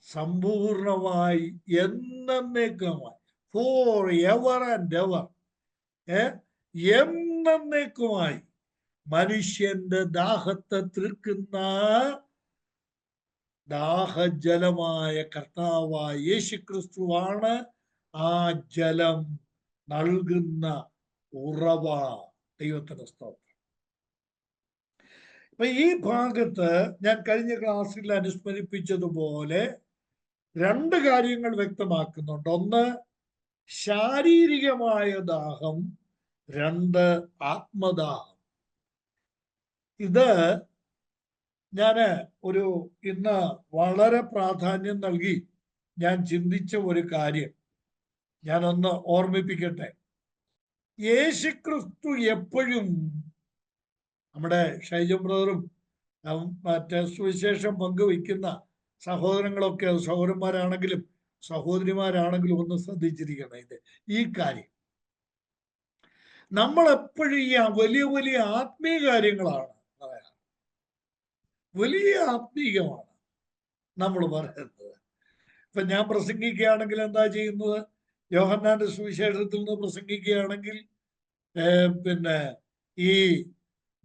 സമ്പൂർണമായി, എന്നേക്കുമായി, ഫോർ എവർ ആൻഡ് എവർ, എന്നേക്കുമായി മനുഷ്യന്റെ ദാഹത്തെ തീർക്കുന്ന ദാഹജലമായ കർത്താവായ യേശു ക്രിസ്തുവാണ് ആ ജലം നൽകുന്ന ഉറവ. ദൈവത്തിന്റെ സ്തോത്രം. അപ്പൊ ഈ ഭാഗത്ത് ഞാൻ കഴിഞ്ഞ ക്ലാസ്സിൽ അനുസ്മരിപ്പിച്ചതുപോലെ രണ്ട് കാര്യങ്ങൾ വ്യക്തമാക്കുന്നുണ്ട്. ഒന്ന്, ശാരീരികമായ ദാഹം. രണ്ട്, ആത്മദാഹം. ഇത് ഞാന് ഇന്ന് വളരെ പ്രാധാന്യം നൽകി ഞാൻ ചിന്തിച്ച ഒരു കാര്യം ഞാനൊന്ന് ഓർമ്മിപ്പിക്കട്ടെ. യേശുക്രിസ്തു എപ്പോഴും, നമ്മുടെ ഷൈജം ബ്രദറും മറ്റേ സുവിശേഷം പങ്കുവയ്ക്കുന്ന സഹോദരങ്ങളൊക്കെ, സഹോദരന്മാരാണെങ്കിലും സഹോദരിമാരാണെങ്കിലും ഒന്ന് ശ്രദ്ധിച്ചിരിക്കണം ഈ കാര്യം. നമ്മളെപ്പോഴും ഈ വലിയ വലിയ ആത്മീയ കാര്യങ്ങളാണ് പറയാറ്. വലിയ ആത്മീയമാണ് നമ്മൾ പറയുന്നത്. ഇപ്പൊ ഞാൻ പ്രസംഗിക്കുകയാണെങ്കിൽ എന്താ ചെയ്യുന്നത്? യോഹന്നാന്റെ സുവിശേഷത്തിൽ നിന്ന് പ്രസംഗിക്കുകയാണെങ്കിൽ പിന്നെ ഈ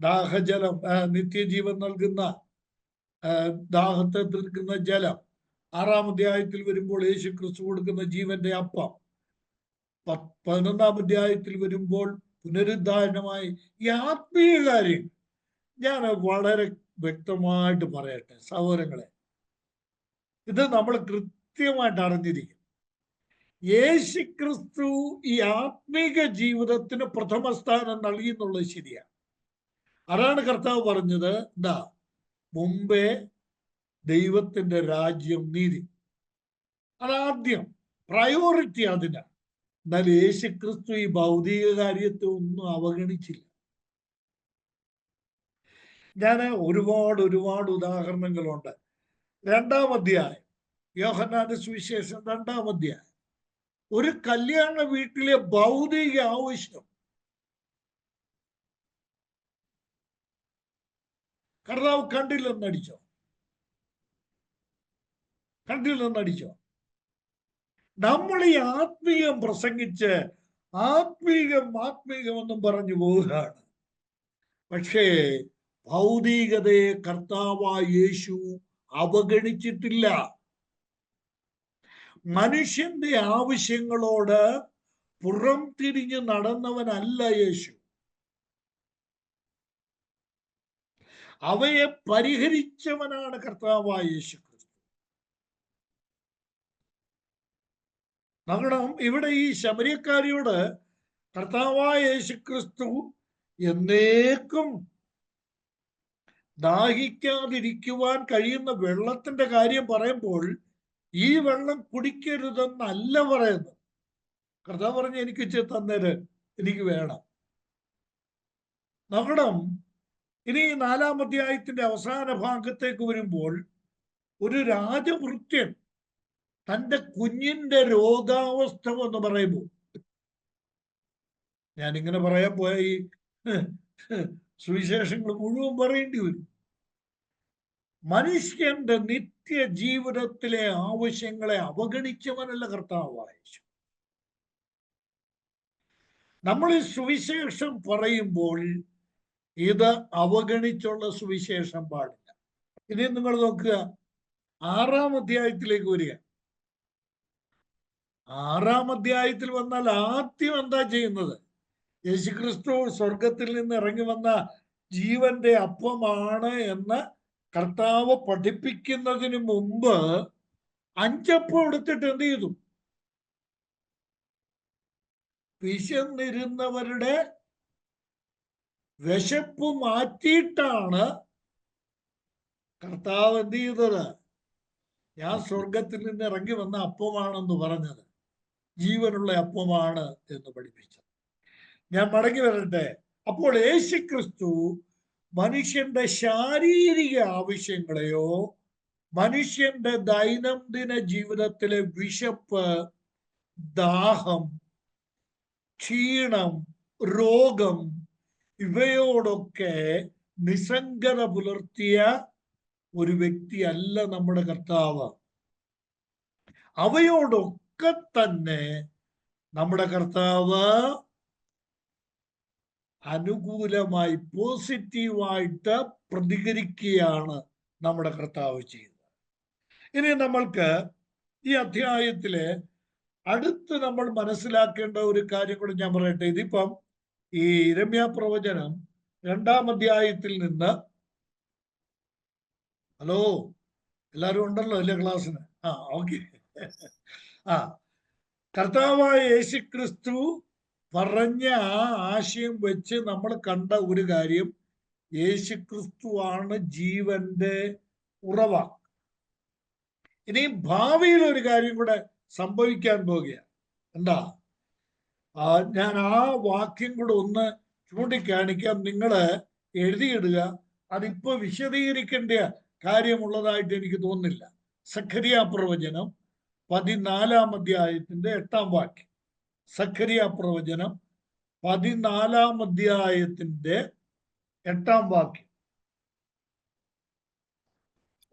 ദാഹജലം, നിത്യജീവൻ നൽകുന്ന, ദാഹത്തെ തീർക്കുന്ന ജലം 6-ാം അധ്യായത്തിൽ വരുമ്പോൾ യേശു ക്രിസ്തു കൊടുക്കുന്ന ജീവന്റെ അപ്പം, 11-ാം അധ്യായത്തിൽ വരുമ്പോൾ പുനരുദ്ധാരണമായി ഈ ആത്മീയ കാര്യം ഞാൻ വളരെ വ്യക്തമായിട്ട് പറയട്ടെ സഹോദരങ്ങളെ. ഇത് നമ്മൾ കൃത്യമായിട്ട് അറിഞ്ഞിരിക്കും. യേശുക്രിസ്തു ഈ ആത്മീക ജീവിതത്തിന് പ്രഥമ സ്ഥാനം നൽകി എന്നുള്ളത് ശരിയാണ്. അതാണ് കർത്താവ് പറഞ്ഞത്, എന്താ? മുമ്പേ ദൈവത്തിന്റെ രാജ്യം, നീതി, അതാദ്യം പ്രയോറിറ്റി അതിനാണ്. എന്നാൽ യേശുക്രിസ്തു ഈ ഭൗതിക കാര്യത്തെ ഒന്നും അവഗണിച്ചില്ല. ഞാൻ ഒരുപാട് ഉദാഹരണങ്ങളുണ്ട്. 2-ാം അധ്യായം, യോഹന്നാന്റെ സുവിശേഷം 2-ാം അധ്യായം, ഒരു കല്യാണ വീട്ടിലെ ഭൗതിക ആവശ്യം കർത്താവ് കണ്ടില്ലെന്നടിച്ചോ? നമ്മൾ ഈ ആത്മീയം പ്രസംഗിച്ച് ആത്മീകം പറഞ്ഞു പോവുകയാണ്. പക്ഷേ ഭൗതികതയെ കർത്താവായ യേശു അവഗണിച്ചിട്ടില്ല. മനുഷ്യന്റെ ആവശ്യങ്ങളോട് പുറം തിരിഞ്ഞ് നടന്നവനല്ല യേശു. അവയെ പരിഹരിച്ചവനാണ് കർത്താവായ യേശു ക്രിസ്തു. കാരണം ഇവിടെ ഈ ശമര്യക്കാരിയോട് കർത്താവായ യേശു ക്രിസ്തു എന്നേക്കും ദാഹിക്കാതിരിക്കുവാൻ കഴിയുന്ന വെള്ളത്തിന്റെ കാര്യം പറയുമ്പോൾ ഈ വെള്ളം കുടിക്കരുതെന്നല്ല പറയുന്നത്. കർത്താവ് പറഞ്ഞ് എനിക്ക് തന്നേര്, എനിക്ക് വേണം. നോക്കണം, ഇനി 4-ാം അധ്യായത്തിന്റെ അവസാന ഭാഗത്തേക്ക് വരുമ്പോൾ ഒരു രാജഭൃത്യൻ തൻ്റെ കുഞ്ഞിന്റെ രോഗാവസ്ഥ എന്ന് പറയുമ്പോൾ, ഞാനിങ്ങനെ പറയാൻ പോയ ഈ സുവിശേഷങ്ങൾ മുഴുവൻ പറയേണ്ടി വരും. മനുഷ്യന്റെ നിത്യജീവിതത്തിലെ ആവശ്യങ്ങളെ അവഗണിച്ചവനല്ല കർത്താവായ യേശു. നമ്മൾ ഈ സുവിശേഷം പറയുമ്പോൾ ഇത് അവഗണിച്ചുള്ള സുവിശേഷം പാടില്ല. ഇനി നിങ്ങൾ നോക്കുക, 6-ാം അധ്യായത്തിലേക്ക് വരിക. 6-ാം അധ്യായത്തിൽ വന്നാൽ ആദ്യം എന്താ ചെയ്യുന്നത്? യേശുക്രിസ്തു സ്വർഗത്തിൽ നിന്ന് ഇറങ്ങി വന്ന ജീവന്റെ അപ്പമാണ് എന്ന് കർത്താവ് പഠിപ്പിക്കുന്നതിന് മുമ്പ് 5 അപ്പം എടുത്തിട്ട് എന്ത് ചെയ്തു? വിശന്നിരുന്നവരുടെ വിശപ്പ് മാറ്റിയിട്ടാണ് കർത്താവ് എന്ത് ചെയ്തത്? ഞാൻ സ്വർഗത്തിൽ നിന്ന് ഇറങ്ങി വന്ന അപ്പമാണെന്ന് പറഞ്ഞത്, ജീവനുള്ള അപ്പമാണ് എന്ന് പഠിപ്പിച്ചത്. ഞാൻ മടങ്ങി വരട്ടെ. അപ്പോൾ യേശുക്രിസ്തു മനുഷ്യന്റെ ശാരീരിക ആവശ്യങ്ങളെയോ മനുഷ്യന്റെ ദൈനംദിന ജീവിതത്തിലെ വിശപ്പ്, ദാഹം, ക്ഷീണം, രോഗം ഇവയോടൊക്കെ നിസ്സംഗത പുലർത്തിയ ഒരു വ്യക്തിയല്ല നമ്മുടെ കർത്താവ്. അവയോടൊക്കെ തന്നെ നമ്മുടെ കർത്താവ് അനുകൂലമായി, പോസിറ്റീവായിട്ട് പ്രതികരിക്കുകയാണ് നമ്മുടെ കർത്താവ് ചെയ്യുന്നത്. ഇനി നമ്മൾക്ക് ഈ അധ്യായത്തിലെ അടുത്ത് നമ്മൾ മനസ്സിലാക്കേണ്ട ഒരു കാര്യം കൂടി ഞാൻ പറയട്ടെ. ഇതിപ്പം ഈ യിരെമ്യാ പ്രവചനം 2-ാം അധ്യായത്തിൽ നിന്ന്, ഹലോ എല്ലാവരും ഉണ്ടല്ലോ അല്ലേ ക്ലാസ്സിന്? ഓക്കെ. കർത്താവായ യേശുക്രിസ്തു പറഞ്ഞ ആ ആശയം വെച്ച് നമ്മൾ കണ്ട ഒരു കാര്യം, യേശുക്രിസ്തുവാണ് ജീവന്റെ ഉറവ. ഇനി ഭാവിയിൽ ഒരു കാര്യം കൂടെ സംഭവിക്കാൻ പോകുകയാണ്. എന്താ? ഞാൻ ആ വാക്യം കൂടെ ഒന്ന് ചൂണ്ടിക്കാണിക്കാം, നിങ്ങൾ എഴുതിയിടുക. അതിപ്പോ വിശദീകരിക്കേണ്ട കാര്യമുള്ളതായിട്ട് എനിക്ക് തോന്നുന്നില്ല. സഖരിയ പ്രവചനം 14-ാം അധ്യായത്തിന്റെ 8-ാം വാക്യം. സഖരിയ പ്രവചനം 14-ാം അധ്യായത്തിന്റെ 8-ാം വാക്യം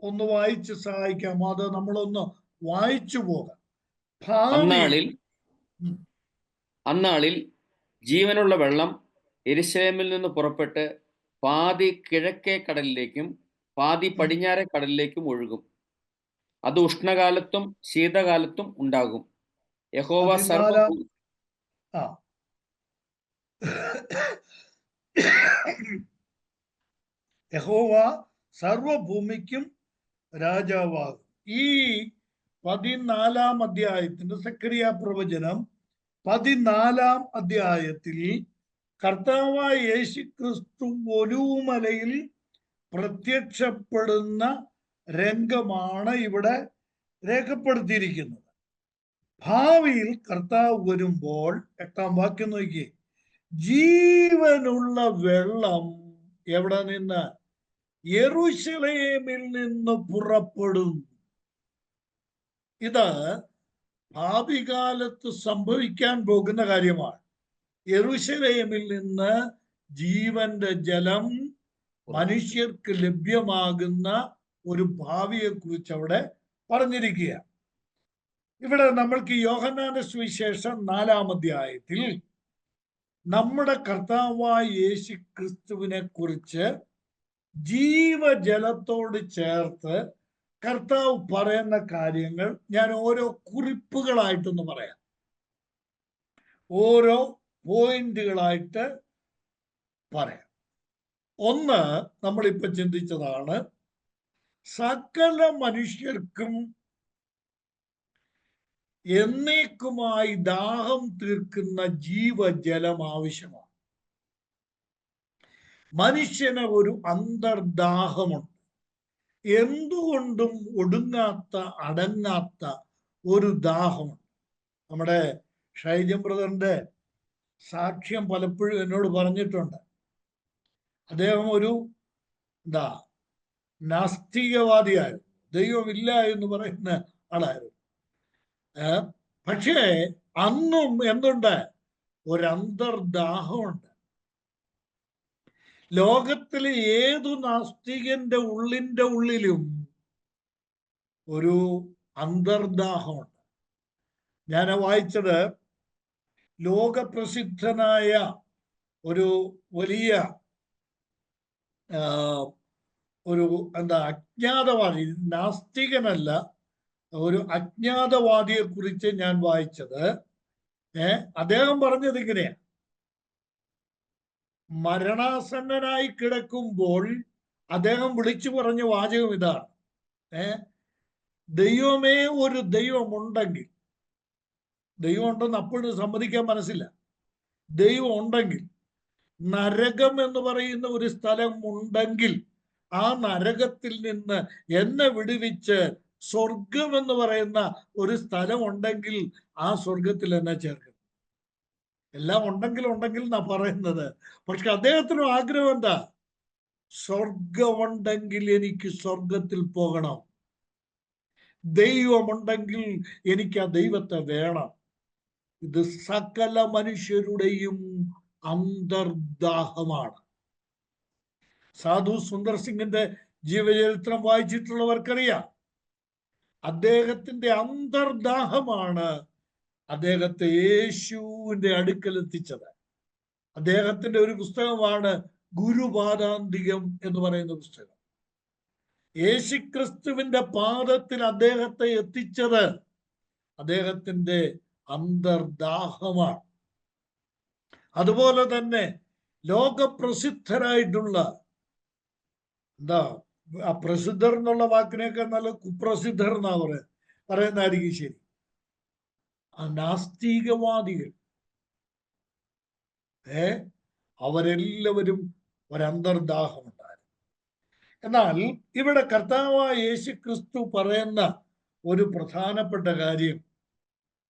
ഒന്ന് വായിച്ച് സഹായിക്കാം. അത് നമ്മളൊന്ന് വായിച്ചു പോകാം. അന്നാളിൽ ജീവനുള്ള വെള്ളം യെരൂശലേമിൽ നിന്ന് പുറപ്പെട്ട് പാതി കിഴക്കേ കടലിലേക്കും പാതി പടിഞ്ഞാറേ കടലിലേക്കും ഒഴുകും. അത് ഉഷ്ണകാലത്തും ശീതകാലത്തും ഉണ്ടാകും. യഹോവ സർവഭൂമിക്കും രാജാവാകും. ഈ 14-ാം അധ്യായത്തിന്റെ സഖരിയ പ്രവചനം 14-ാം അധ്യായത്തിൽ കർത്താവായ യേശുക്രിസ്തു ഒലിവുമലയിൽ പ്രത്യക്ഷപ്പെടുന്ന രംഗമാണ് ഇവിടെ രേഖപ്പെടുത്തിയിരിക്കുന്നത്. ഭാവിയിൽ കർത്താവ് വരുമ്പോൾ 8-ാം വാക്യം നോക്കിയേ, ജീവനുള്ള വെള്ളം എവിടെ നിന്ന്? യെരൂശലേമിൽ നിന്ന് പുറപ്പെടും. ഇത് ഭാവി കാലത്ത് സംഭവിക്കാൻ പോകുന്ന കാര്യമാണ്. യെരൂശലേമിൽ നിന്ന് ജീവന്റെ ജലം മനുഷ്യർക്ക് ലഭ്യമാകുന്ന ഒരു ഭാവിയെ കുറിച്ച് അവിടെ പറഞ്ഞിരിക്കുക. ഇവിടെ നമ്മൾക്ക് യോഹന്നാന്റെ സുവിശേഷം 4-ാം അധ്യായത്തിൽ നമ്മുടെ കർത്താവായ യേശു ക്രിസ്തുവിനെ കുറിച്ച് ജീവജലത്തോട് ചേർത്ത് കർത്താവ് പറയുന്ന കാര്യങ്ങൾ ഞാൻ ഓരോ കുറിപ്പുകളായിട്ടൊന്ന് പറയാം. ഓരോ പോയിന്റുകളായിട്ട് പറയാം. ഒന്ന്, നമ്മളിപ്പോ ചിന്തിച്ചതാണ്, സകല മനുഷ്യർക്കും എന്നേക്കുമായി ദാഹം തീർക്കുന്ന ജീവജലം ആവശ്യമാണ്. മനുഷ്യന് ഒരു അന്തർദാഹമുണ്ട്. എന്തുകൊണ്ടും ഒടുങ്ങാത്ത, അടങ്ങാത്ത ഒരു ദാഹമുണ്ട്. നമ്മുടെ ഷൈജം ബ്രദറിന്റെ സാക്ഷ്യം പലപ്പോഴും എന്നോട് പറഞ്ഞിട്ടുണ്ട്. അദ്ദേഹം ഒരു നാസ്തികവാദിയായിരുന്നു, ദൈവമില്ല എന്ന് പറയുന്ന ആളായിരുന്നു. പക്ഷേ അന്നും എന്തുണ്ട്? ഒരന്തർദാഹമുണ്ട്. ലോകത്തിലെ ഏതു നാസ്തികന്റെ ഉള്ളിലും ഒരു അന്തർദാഹമുണ്ട്. ഞാൻ വായിച്ചത് ലോകപ്രസിദ്ധനായ ഒരു വലിയ ഒരു അജ്ഞാതവാദി, നാസ്തികനല്ല, ഒരു അജ്ഞാതവാദിയെ കുറിച്ച് ഞാൻ വായിച്ചത്. അദ്ദേഹം പറഞ്ഞത് ഇങ്ങനെയാ: മരണാസന്നനായി കിടക്കുമ്പോൾ അദ്ദേഹം വിളിച്ചു പറഞ്ഞ വാചകം ഇതാണ്: ദൈവമേ, ഒരു ദൈവമുണ്ടെങ്കിൽ, ദൈവം ഉണ്ടെന്ന് അപ്പോഴും സമ്മതിക്കാൻ മനസ്സില്ല, ദൈവം ഉണ്ടെങ്കിൽ, നരകം എന്ന് പറയുന്ന ഒരു സ്ഥലം ഉണ്ടെങ്കിൽ, ആ നരകത്തിൽ നിന്ന് എന്നെ വിടുവിച്ച് സ്വർഗം എന്ന് പറയുന്ന ഒരു സ്ഥലം ഉണ്ടെങ്കിൽ ആ സ്വർഗത്തിൽ എന്നെ ചേർക്കും. എല്ലാം ഉണ്ടെങ്കിൽ എന്നാ പറയുന്നത്. പക്ഷെ അദ്ദേഹത്തിനും ആഗ്രഹം എന്താ? സ്വർഗമുണ്ടെങ്കിൽ എനിക്ക് സ്വർഗത്തിൽ പോകണം. ദൈവമുണ്ടെങ്കിൽ എനിക്ക് ആ ദൈവത്തെ വേണം. ഇത് സകല മനുഷ്യരുടെയും അന്തർദാഹമാണ്. സാധു സുന്ദർ സിംഗിന്റെ ജീവചരിത്രം വായിച്ചിട്ടുള്ളവർക്കറിയാം, അദ്ദേഹത്തിന്റെ അന്തർദാഹമാണ് അദ്ദേഹത്തെ യേശുവിന്റെ അടുക്കൽ എത്തിച്ചത്. അദ്ദേഹത്തിന്റെ ഒരു പുസ്തകമാണ് ഗുരുപാദാന്തികം എന്ന് പറയുന്ന പുസ്തകം. യേശുക്രിസ്തുവിന്റെ പാദത്തിൽ അദ്ദേഹത്തെ എത്തിച്ചത് അദ്ദേഹത്തിന്റെ അന്തർദാഹമാണ്. അതുപോലെ തന്നെ ലോകപ്രസിദ്ധരായിട്ടുള്ള, പ്രസിദ്ധർ എന്നുള്ള വാക്കിനേക്കാൾ നല്ല കുപ്രസിദ്ധർ എന്നാ പറയുന്നതായിരിക്കും ശരി, നാസ്തികവാദികൾ, അവരെല്ലാവരും ഒരന്തർദാഹമുണ്ടായിരുന്നു. എന്നാൽ ഇവിടെ കർത്താവായ യേശുക്രിസ്തു പറയുന്ന ഒരു പ്രധാനപ്പെട്ട കാര്യം,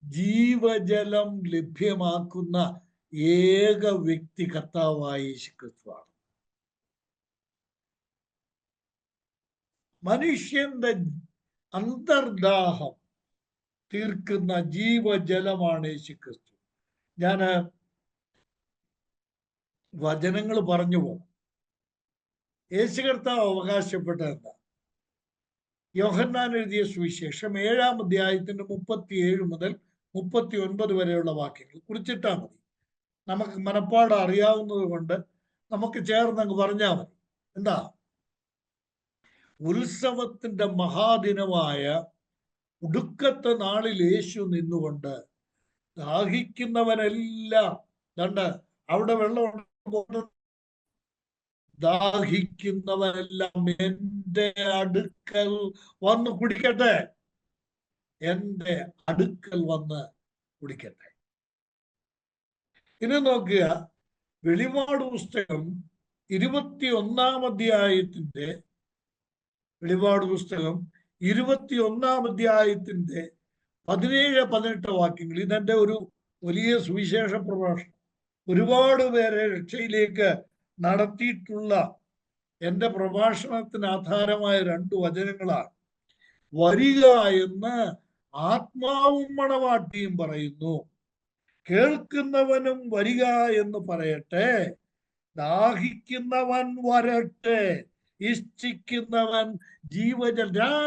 ജീവജലം ലഭ്യമാക്കുന്ന ഏക വ്യക്തി കർത്താവായ യേശുക്രിസ്തുവാണ്. മനുഷ്യന്റെ അന്തർദാഹം തീർക്കുന്ന ജീവജലമാണ് യേശുക്രിസ്തു. ഞാൻ വചനങ്ങൾ പറഞ്ഞു പോകും. യേശു കർത്താവ് അവകാശപ്പെട്ട എന്താ? യോഹന്നാൻ എഴുതിയ സുവിശേഷം 7-ാം അധ്യായത്തിന്റെ 37 മുതൽ 39 വരെയുള്ള വാക്യങ്ങൾ കുറിച്ചിട്ടാൽ മതി. നമുക്ക് മനപ്പാടം അറിയാവുന്നത് കൊണ്ട് നമുക്ക് ചേർന്നങ്ങ് പറഞ്ഞാൽ മതി. എന്താ? ഉത്സവത്തിന്റെ മഹാദിനമായ ഒടുക്കത്തെ നാളിൽ യേശു നിന്നുകൊണ്ട് ദാഹിക്കുന്നവനെല്ലാം അവിടെ വെള്ളം, ദാഹിക്കുന്നവനെല്ലാം എൻ്റെ അടുക്കൽ വന്ന് കുടിക്കട്ടെ, എൻ്റെ അടുക്കൽ വന്ന് കുടിക്കട്ടെ. ഇനി നോക്കുക, വെളിപാട് പുസ്തകം 21-ാം അധ്യായത്തിന്റെ വെളിപാട് പുസ്തകം 21-ാം അധ്യായത്തിന്റെ 17-18 വാക്യങ്ങൾ. ഇതെന്റെ ഒരു വലിയ സുവിശേഷ പ്രഭാഷണം, ഒരുപാട് പേരെ രക്ഷയിലേക്ക് നടത്തിയിട്ടുള്ള എൻ്റെ പ്രഭാഷണത്തിന് ആധാരമായ 2 വചനങ്ങളാണ്. വരിക എന്ന് ആത്മാവും മണവാട്ടിയും പറയുന്നു, കേൾക്കുന്നവനും വരിക എന്ന് പറയട്ടെ, ദാഹിക്കുന്നവൻ വരട്ടെ, ഇച്ഛിക്കുന്നവൻ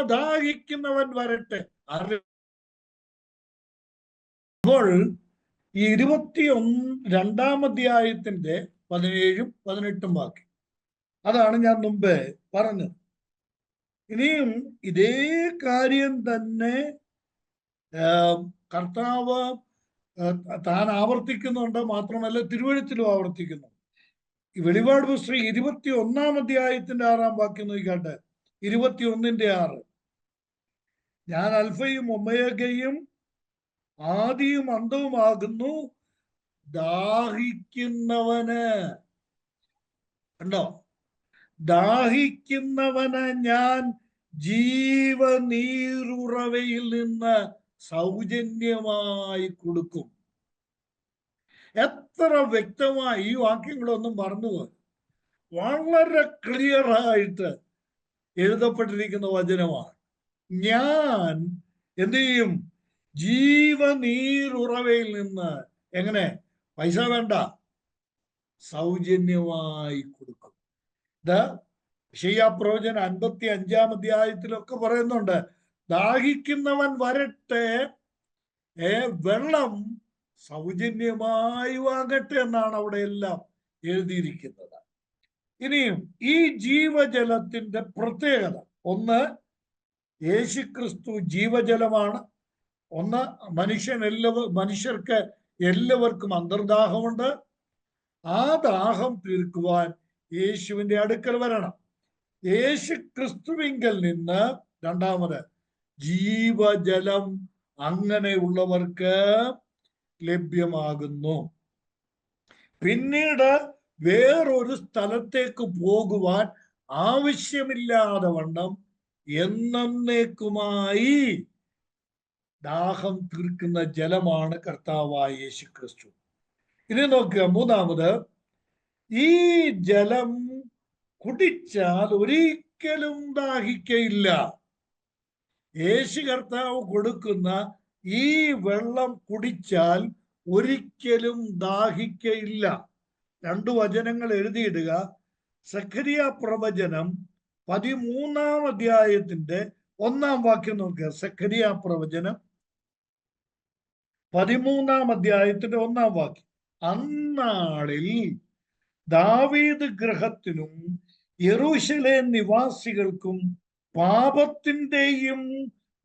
ദാഹിക്കുന്നവൻ വരട്ടെ. അപ്പോൾ ഈ 22-ാം അധ്യായത്തിന്റെ 17-18 വാക്യം, അതാണ് ഞാൻ മുമ്പേ പറഞ്ഞത്. ഇനിയും ഇതേ കാര്യം തന്നെ കർത്താവ് താൻ ആവർത്തിക്കുന്നുണ്ട്. മാത്രമല്ല തിരുവെഴുത്തിലും ആവർത്തിക്കുന്നു. ഈ വെളിപാട് പുസ്തകം 21-ാം അധ്യായത്തിന്റെ 6-ാം വാക്യം നോക്കിക്കാട്ടെ. 21-ന്റെ 6, ഞാൻ അൽഫയും ഒമേഗയും ആദിയും അന്തവുമാകുന്നു, ദാഹിക്കുന്നവന്, കണ്ടോ, ദാഹിക്കുന്നവന് ഞാൻ ജീവനീരുറവയിൽ നിന്ന് സൗജന്യമായി കൊടുക്കും. എത്ര വ്യക്തമായി ഈ വാക്യങ്ങളൊന്നും മറന്നുപോയി, വളരെ ക്ലിയറായിട്ട് എഴുതപ്പെട്ടിരിക്കുന്ന വചനമാണ്. ഞാൻ എന്ത് ചെയ്യും? ജീവനീരുറവയിൽ നിന്ന്, എങ്ങനെ? പൈസ വേണ്ട, സൗജന്യമായി കൊടുക്കും. ഇത് യെശയ്യാപ്രവചനം 55-ാം അധ്യായത്തിലൊക്കെ പറയുന്നുണ്ട്, ദാഹിക്കുന്നവൻ വരട്ടെ, വെള്ളം സൗജന്യമായി വാങ്ങട്ടെ എന്നാണ് അവിടെ എല്ലാം എഴുതിയിരിക്കുന്നത്. ഇനിയും ഈ ജീവജലത്തിന്റെ പ്രത്യേകത, ഒന്ന്, യേശുക്രിസ്തു ജീവജലമാണ്. ഒന്ന്, മനുഷ്യർക്ക് എല്ലാവർക്കും അന്തർദാഹമുണ്ട്. ആ ദാഹം തീർക്കുവാൻ യേശുവിന്റെ അടുക്കൽ വരണം. യേശുക്രിസ്തുവിങ്കൽ നിന്ന്, രണ്ടാമത്, ജീവജലം അങ്ങനെയുള്ളവർക്ക് ലഭ്യമാകുന്നു. പിന്നീട് വേറൊരു സ്ഥലത്തേക്ക് പോകുവാൻ ആവശ്യമില്ലാതെ വണ്ണം എന്നേക്കുമായി ദാഹം തീർക്കുന്ന ജലമാണ് കർത്താവായ യേശുക്രിസ്തു. ഇനി നോക്കുക, മൂന്നാമത്, ഈ ജലം കുടിച്ചാൽ ഒരിക്കലും ദാഹിക്കയില്ല. യേശു കർത്താവ് കൊടുക്കുന്ന ഈ വെള്ളം കുടിച്ചാൽ ഒരിക്കലും ദാഹിക്കയില്ല. 2 വചനങ്ങൾ എഴുതിയിടുക. സഖരിയ പ്രവചനം 13-ാം അധ്യായത്തിന്റെ 1-ാം വാക്യം നോക്കുക. സഖരിയ പ്രവചനം 13-ാം അധ്യായത്തിന്റെ 1-ാം വാക്യം. അന്നാളിൽ ദാവീദ് ഗൃഹത്തിനും യെരൂശലേം നിവാസികൾക്കും പാപത്തിന്റെയും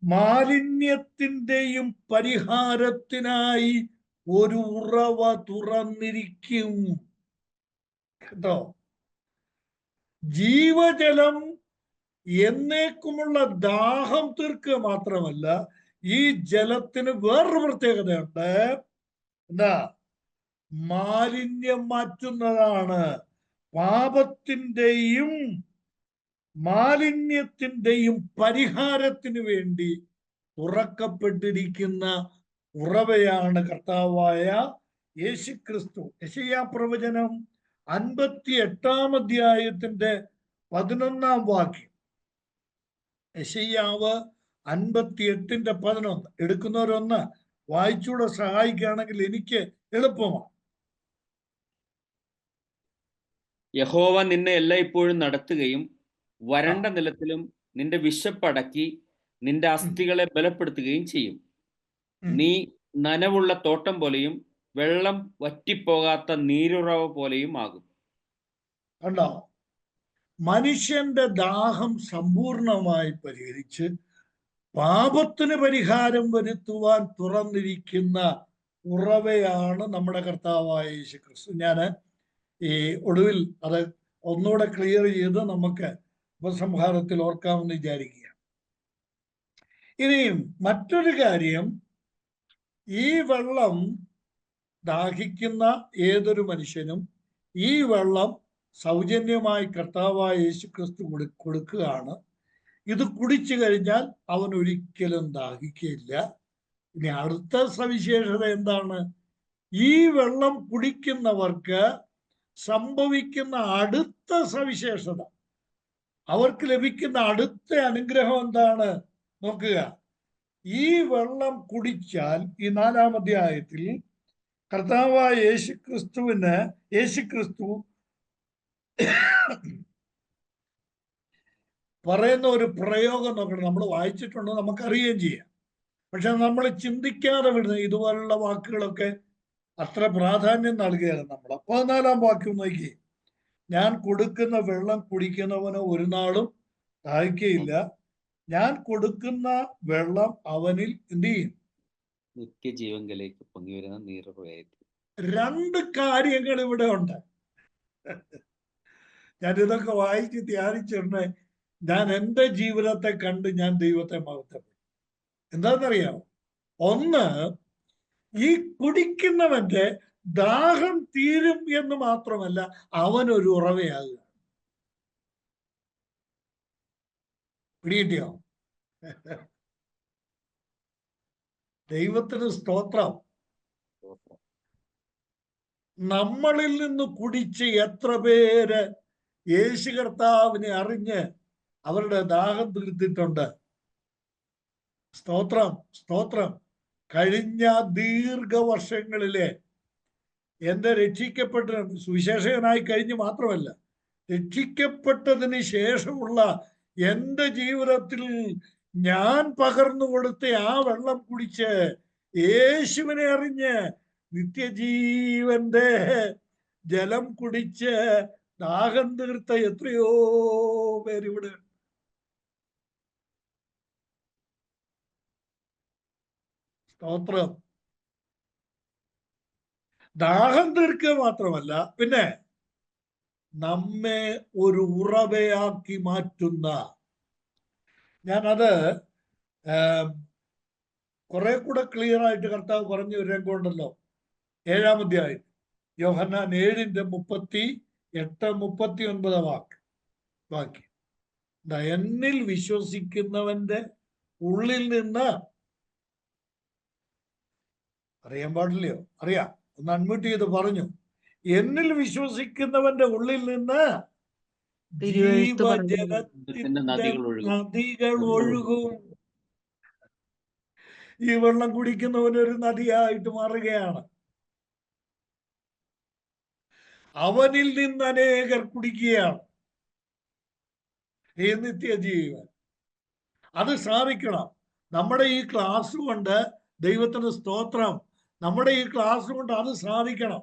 മാലിന്യത്തിന്റെയും പരിഹാരത്തിനായി ഒരു ഉറവ തുറന്നിരിക്കും. കേട്ടോ? ജീവജലം എന്നേക്കുമുള്ള ദാഹം തീർക്കുക മാത്രമല്ല, ഈ ജലത്തിന് വേറൊരു പ്രത്യേകതയുണ്ട്. എന്താ? മാലിന്യം മാറ്റുന്നതാണ്. പാപത്തിന്റെയും മാലിന്യത്തിന്റെയും പരിഹാരത്തിന് വേണ്ടി തുറക്കപ്പെട്ടിരിക്കുന്ന ഉറവയാണ് കർത്താവായ യേശുക്രിസ്തു. യെശയ്യാ പ്രവചനം 58-ാം അധ്യായത്തിന്റെ 11-ാം വാക്യം. യെശയ്യാവ് 58:11 എടുക്കുന്നവരൊന്ന് വായിച്ചൂടെ സഹായിക്കുകയാണെങ്കിൽ എനിക്ക് എളുപ്പമാണ്. യഹോവ നിന്നെ എല്ലായ്പ്പോഴും നടത്തുകയും വരണ്ട നിലത്തിലും നിന്റെ വിശപ്പടക്കി നിന്റെ അസ്ഥികളെ ബലപ്പെടുത്തുകയും ചെയ്യും. നീ നനവുള്ള തോട്ടം പോലെയും വെള്ളം വറ്റിപ്പോകാത്ത നീരുറവ പോലെയും ആകും. കണ്ടോ? മനുഷ്യന്റെ ദാഹം സമ്പൂർണമായി പരിഹരിച്ച് പാപത്തിന് പരിഹാരം വരുത്തുവാൻ തുറന്നിരിക്കുന്ന ഉറവയാണ് നമ്മുടെ കർത്താവായ യേശുക്രിസ്തു. ഞാൻ ഈ ഒടുവിൽ അത് ഒന്നുകൂടെ ക്ലിയർ ചെയ്ത് നമുക്ക് ഉപസംഹാരത്തിൽ ഓർക്കാമെന്ന് വിചാരിക്കുക. ഇനിയും മറ്റൊരു കാര്യം, ഈ വെള്ളം ദാഹിക്കുന്ന ഏതൊരു മനുഷ്യനും ഈ വെള്ളം സൗജന്യമായി കർത്താവായ യേശുക്രിസ്തു കൊടുക്കുകയാണ്. ഇത് കുടിച്ചു കഴിഞ്ഞാൽ അവൻ ഒരിക്കലും ദാഹിക്കുകയില്ല. ഇനി അടുത്ത സവിശേഷത എന്താണ്? ഈ വെള്ളം കുടിക്കുന്നവർക്ക് സംഭവിക്കുന്ന അടുത്ത സവിശേഷത, അവർക്ക് ലഭിക്കുന്ന അടുത്ത അനുഗ്രഹം എന്താണ്? നോക്കുക. ഈ വെള്ളം കുടിച്ചാൽ ഈ 4-ാം അധ്യായത്തിൽ കർത്താവായ യേശുക്രിസ്തു പറയുന്ന ഒരു പ്രയോഗം നോക്കണം. നമ്മൾ വായിച്ചിട്ടുണ്ടോ നമുക്കറിയുകയും ചെയ്യാം. പക്ഷെ നമ്മൾ ചിന്തിക്കാതെ വിടുന്ന ഇതുപോലുള്ള വാക്കുകളൊക്കെ അത്ര പ്രാധാന്യം നൽകുകയാണ് നമ്മൾ. 14-ാം വാക്യം നോക്കി. ഞാൻ കൊടുക്കുന്ന വെള്ളം കുടിക്കുന്നവന് ഒരു നാളും ദാഹിക്കയില്ല. ഞാൻ കൊടുക്കുന്ന വെള്ളം അവനിൽ എന്ത് ചെയ്യും? നിത്യജീവങ്കലേക്ക് പൊങ്ങി വരുന്ന നീരുറവയായിരിക്കും. 2 കാര്യങ്ങൾ ഇവിടെ ഉണ്ട്. ഞാനിതൊക്കെ വായിച്ച് ധ്യാനിച്ചിട്ടുണ്ട്. ഞാൻ എൻ്റെ ജീവിതത്തെ കണ്ട് ഞാൻ ദൈവത്തെ മഹത്വപ്പെടും. എന്താണെന്നറിയാമോ? ഒന്ന്, ഈ കുടിക്കുന്നവന്റെ ദാഹം തീരും എന്ന് മാത്രമല്ല, അവനൊരു ഉറവയാകുക. പിടികിട്ടിയോ? ദൈവത്തിന് സ്തോത്രം. നമ്മളിൽ നിന്ന് കുടിച്ച് എത്ര പേര് യേശു കർത്താവിനെ അറിഞ്ഞ് അവരുടെ ദാഹം തീർത്തിട്ടുണ്ട്. സ്തോത്രം, സ്തോത്രം. കഴിഞ്ഞ ദീർഘവർഷങ്ങളിലെ എൻ്റെ രക്ഷിക്കപ്പെട്ട സുവിശേഷകനായി കഴിഞ്ഞ് മാത്രമല്ല, രക്ഷിക്കപ്പെട്ടതിന് ശേഷമുള്ള എൻ്റെ ജീവിതത്തിൽ ഞാൻ പകർന്നു കൊടുത്ത ആ വെള്ളം കുടിച്ച് യേശുവിനെ അറിഞ്ഞ് നിത്യജീവന്റെ ജലം കുടിച്ച് ദാഹം തീർത്ത എത്രയോ പേരിവിടെ. സ്തോത്രം. ദാഹം തീർക്കുക മാത്രമല്ല, പിന്നെ നമ്മെ ഒരു ഉറവയാക്കി മാറ്റുന്ന, ഞാനത് കുറെ കൂടെ ക്ലിയർ ആയിട്ട് കർത്താവ് പറഞ്ഞു ഒരു രംഗമുണ്ടല്ലോ 7-ാം അധ്യായം യോഹന്നാൻ 7:38-39 വാക്യം. എന്നിൽ വിശ്വസിക്കുന്നവന്റെ ഉള്ളിൽ നിന്ന്, അറിയാൻ പാടില്ലയോ? അറിയാം, ഒന്ന് അൺമ്യൂട്ട് ചെയ്ത് പറഞ്ഞു. എന്നിൽ വിശ്വസിക്കുന്നവന്റെ ഉള്ളിൽ നിന്ന് ജീവജലത്തിന്റെ നദികൾ ഒഴുകും. ഈ വെള്ളം കുടിക്കുന്നവനൊരു നദിയായിട്ട് മാറുകയാണ്. അവനിൽ നിന്ന് അനേകർ കുടിക്കുകയാണ് ഈ നിത്യജീവൻ. അത് സാധിക്കണം. നമ്മുടെ ഈ ക്ലാസ് കൊണ്ട്, ദൈവത്തിന് സ്തോത്രം, നമ്മുടെ ഈ ക്ലാസ് കൊണ്ട് അത് സാധിക്കണം.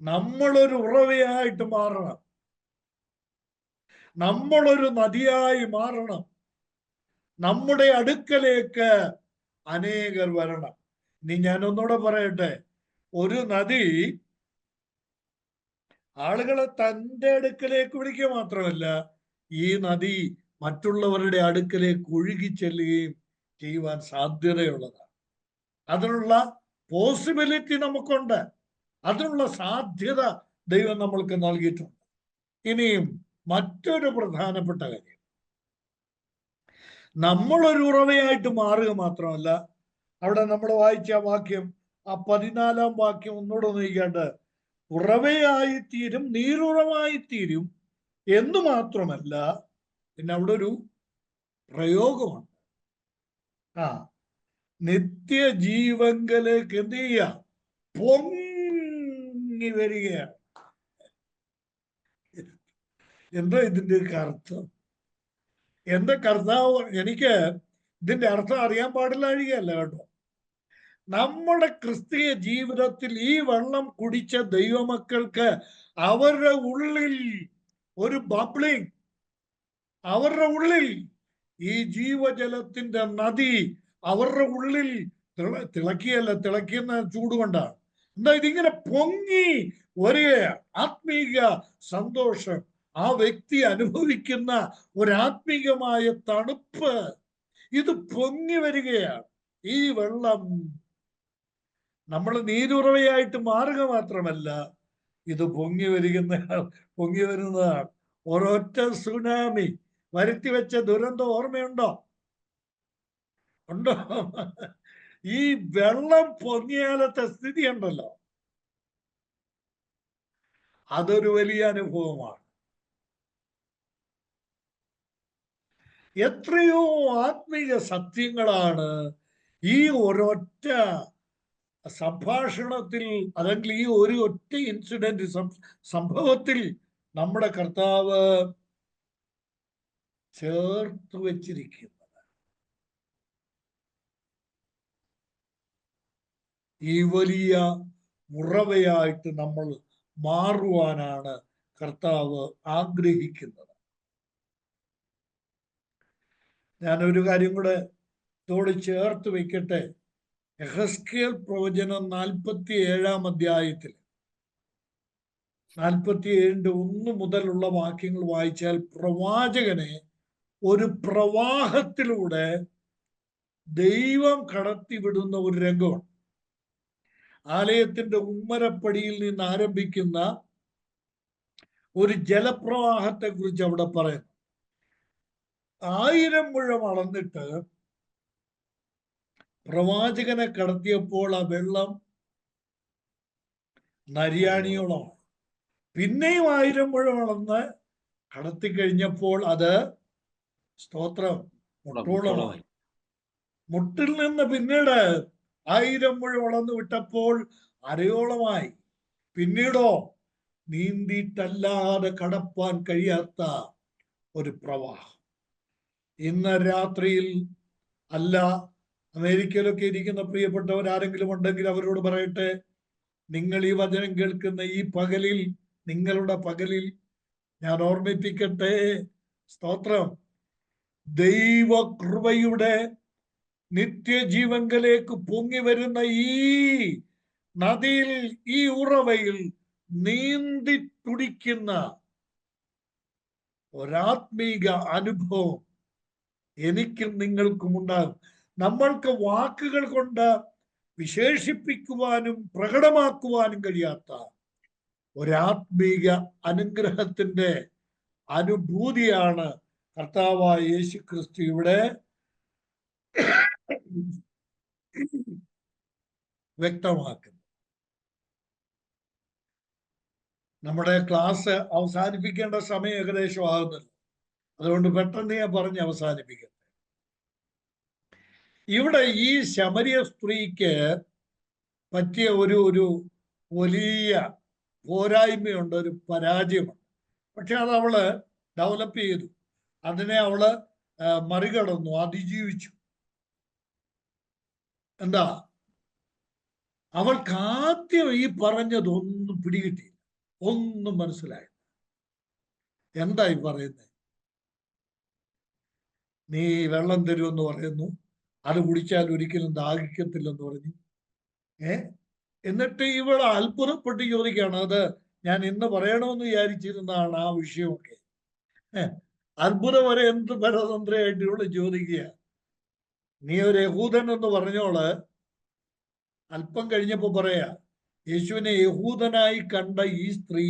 നമ്മളൊരു ഉറവയായിട്ട് മാറണം, നമ്മളൊരു നദിയായി മാറണം, നമ്മുടെ അടുക്കലേക്ക് അനേകർ വരണം. ഇനി ഞാനൊന്നുകൂടെ പറയട്ടെ, ഒരു നദി ആളുകളെ തൻ്റെ അടുക്കലേക്ക് വിളിക്കുക മാത്രമല്ല, ഈ നദി മറ്റുള്ളവരുടെ അടുക്കലേക്ക് ഒഴുകി ചെല്ലുകയും ചെയ്യുവാൻ സാധ്യതയുള്ളതാണ്. അതിനുള്ള പോസിബിലിറ്റി നമുക്കുണ്ട്, അതിനുള്ള സാധ്യത ദൈവം നമ്മൾക്ക് നൽകിയിട്ടുണ്ട്. ഇനിയും മറ്റൊരു പ്രധാനപ്പെട്ട കാര്യം, നമ്മളൊരു ഉറവയായിട്ട് മാറുക മാത്രമല്ല, അവിടെ നമ്മൾ വായിച്ച വാക്യം, ആ 14-ാം വാക്യം ഒന്നുകൂടെ നോക്കിക്കാണ്ട്, ഉറവയായിത്തീരും, നീരുറവായിത്തീരും എന്ന് മാത്രമല്ല, പിന്നെ അവിടെ ഒരു പ്രയോഗമുണ്ട്. നിത്യജീവങ്കലേക്ക് എന്ത് ചെയ്യുക? പൊങ്ങി വരികയാണ്. എന്താ ഇതിന്റെ അർത്ഥം? എന്റെ കർത്താവ്, എനിക്ക് ഇതിന്റെ അർത്ഥം അറിയാൻ പാടില്ലാഴികയല്ല കേട്ടോ. നമ്മുടെ ക്രിസ്തീയ ജീവിതത്തിൽ ഈ വെള്ളം കുടിച്ച ദൈവമക്കൾക്ക് അവരുടെ ഉള്ളിൽ ഒരു ബബ്ലിംഗ്, അവരുടെ ഉള്ളിൽ ഈ ജീവജലത്തിന്റെ നദി അവരുടെ ഉള്ളിൽ തിളക്കിയെന്ന ചൂടുകൊണ്ടാണ്. എന്താ ഇതിങ്ങനെ പൊങ്ങി വരികയാണ്. ആത്മീക സന്തോഷം, ആ വ്യക്തി അനുഭവിക്കുന്ന ഒരാത്മീകമായ തണുപ്പ്, ഇത് പൊങ്ങി വരികയാണ്. ഈ വെള്ളം നമ്മൾ നീരുറവയായിട്ട് മാറുക മാത്രമല്ല, ഇത് പൊങ്ങി വരുന്നതാണ്. ഒരൊറ്റ സുനാമി വരുത്തി വെച്ച ദുരന്തം ഓർമ്മയുണ്ടോ? ഉണ്ടോ? ഈ വെള്ളം പൊങ്ങിയാലത്തെ സ്ഥിതി ഉണ്ടല്ലോ, അതൊരു വലിയ അനുഭവമാണ്. എത്രയോ ആത്മീയ സത്യങ്ങളാണ് ഈ ഒരൊറ്റ സംഭാഷണത്തിൽ, അല്ലെങ്കിൽ ഈ ഒരു ഒറ്റ ഇൻസിഡന്റ്, സംഭവത്തിൽ നമ്മുടെ കർത്താവ് ചേർത്ത് വെച്ചിരിക്കുന്നത്. ഈ വലിയ ഉറവയായിട്ട് നമ്മൾ മാറുവാനാണ് കർത്താവ് ആഗ്രഹിക്കുന്നത്. ഞാനൊരു കാര്യം കൂടെ തോട് ചേർത്ത് വെക്കട്ടെ. യെഹെസ്കേൽ പ്രവചനം 47-ാം അധ്യായത്തിൽ 47-1 മുതലുള്ള വാക്യങ്ങൾ വായിച്ചാൽ, പ്രവാചകനെ ഒരു പ്രവാഹത്തിലൂടെ ദൈവം കടത്തിവിടുന്ന ഒരു രംഗമാണ്. ആലയത്തിന്റെ ഉമ്മരപ്പടിയിൽ നിന്ന് ആരംഭിക്കുന്ന ഒരു ജലപ്രവാഹത്തെ കുറിച്ച് അവിടെ പറയുന്നു. 1000 മുഴം അളന്നിട്ട് പ്രവാചകനെ കടത്തിയപ്പോൾ ആ വെള്ളം നരിയാണിയോളമാണ്. പിന്നെയും 1000 മുഴം അളന്ന് കടത്തിക്കഴിഞ്ഞപ്പോൾ അത്, സ്തോത്രം, മുട്ടോളമായി. മുട്ടിൽ നിന്ന് പിന്നീട് 1000 മുഴം അളന്ന് വിട്ടപ്പോൾ അരയോളമായി. പിന്നീടോ നീന്തിയിട്ടല്ലാതെ കടപ്പാൻ കഴിയാത്ത ഒരു പ്രവാഹം. ഇന്ന് രാത്രിയിൽ, അല്ല, അമേരിക്കയിലൊക്കെ ഇരിക്കുന്ന പ്രിയപ്പെട്ടവർ ആരെങ്കിലും ഉണ്ടെങ്കിൽ അവരോട് പറയട്ടെ, നിങ്ങൾ ഈ വചനം കേൾക്കുന്ന ഈ പകലിൽ, നിങ്ങളുടെ പകലിൽ ഞാൻ ഓർമ്മിപ്പിക്കട്ടെ, സ്തോത്രം, ദൈവകൃപയുടെ നിത്യജീവങ്കലേക്ക് പൊങ്ങി വരുന്ന ഈ നദിയിൽ, ഈ ഉറവയിൽ നീന്തി തുടിക്കുന്ന ഒരാത്മീക അനുഭവം എനിക്കും നിങ്ങൾക്കും ഉണ്ടാകും. നമ്മൾക്ക് വാക്കുകൾ കൊണ്ട് വിശേഷിപ്പിക്കുവാനും പ്രകടമാക്കുവാനും കഴിയാത്ത ഒരാത്മീക അനുഗ്രഹത്തിന്റെ അനുഭൂതിയാണ് കർത്താവായ യേശു ക്രിസ്തു ഇവിടെ വ്യക്തമാക്കുന്നത്. നമ്മുടെ ക്ലാസ് അവസാനിപ്പിക്കേണ്ട സമയം ഏകദേശം ആകുന്നല്ലോ. അതുകൊണ്ട് പെട്ടെന്ന് ഞാൻ പറഞ്ഞ് അവസാനിപ്പിക്കട്ടെ. ഇവിടെ ഈ ശമരിയ സ്ത്രീക്ക് പറ്റിയ ഒരു വലിയ പോരായ്മയുണ്ട്, ഒരു പരാജയമുണ്ട്. പക്ഷെ അത് അവള് ഡെവലപ്പ് ചെയ്തു, അതിനെ അവള് മറികടന്നു, അതിജീവിച്ചു. എന്താ? അവൾക്ക് ആദ്യം ഈ പറഞ്ഞതൊന്നും പിടികിട്ടി, ഒന്നും മനസ്സിലായി. എന്തായി പറയുന്നത്? നീ വെള്ളം തരുമെന്ന് പറയുന്നു, അത് കുടിച്ചാൽ ഒരിക്കലും ദാഹിക്കത്തില്ലെന്ന് പറഞ്ഞു. എന്നിട്ട് ഇവിടെ അത്ഭുതപ്പെട്ട് ചോദിക്കുകയാണ്. അത് ഞാൻ ഇന്ന് പറയണമെന്ന് വിചാരിച്ചിരുന്നതാണ് ആ വിഷയമൊക്കെ. അത്ഭുതം വരെ എന്ത് പരതന്ത്രയായിട്ട് ഇവിടെ ചോദിക്കുക. നീ ഒരു യഹൂദൻ എന്ന് പറഞ്ഞോള്. അല്പം കഴിഞ്ഞപ്പോ പറയാ, യേശുവിനെ യഹൂദനായി കണ്ട ഈ സ്ത്രീ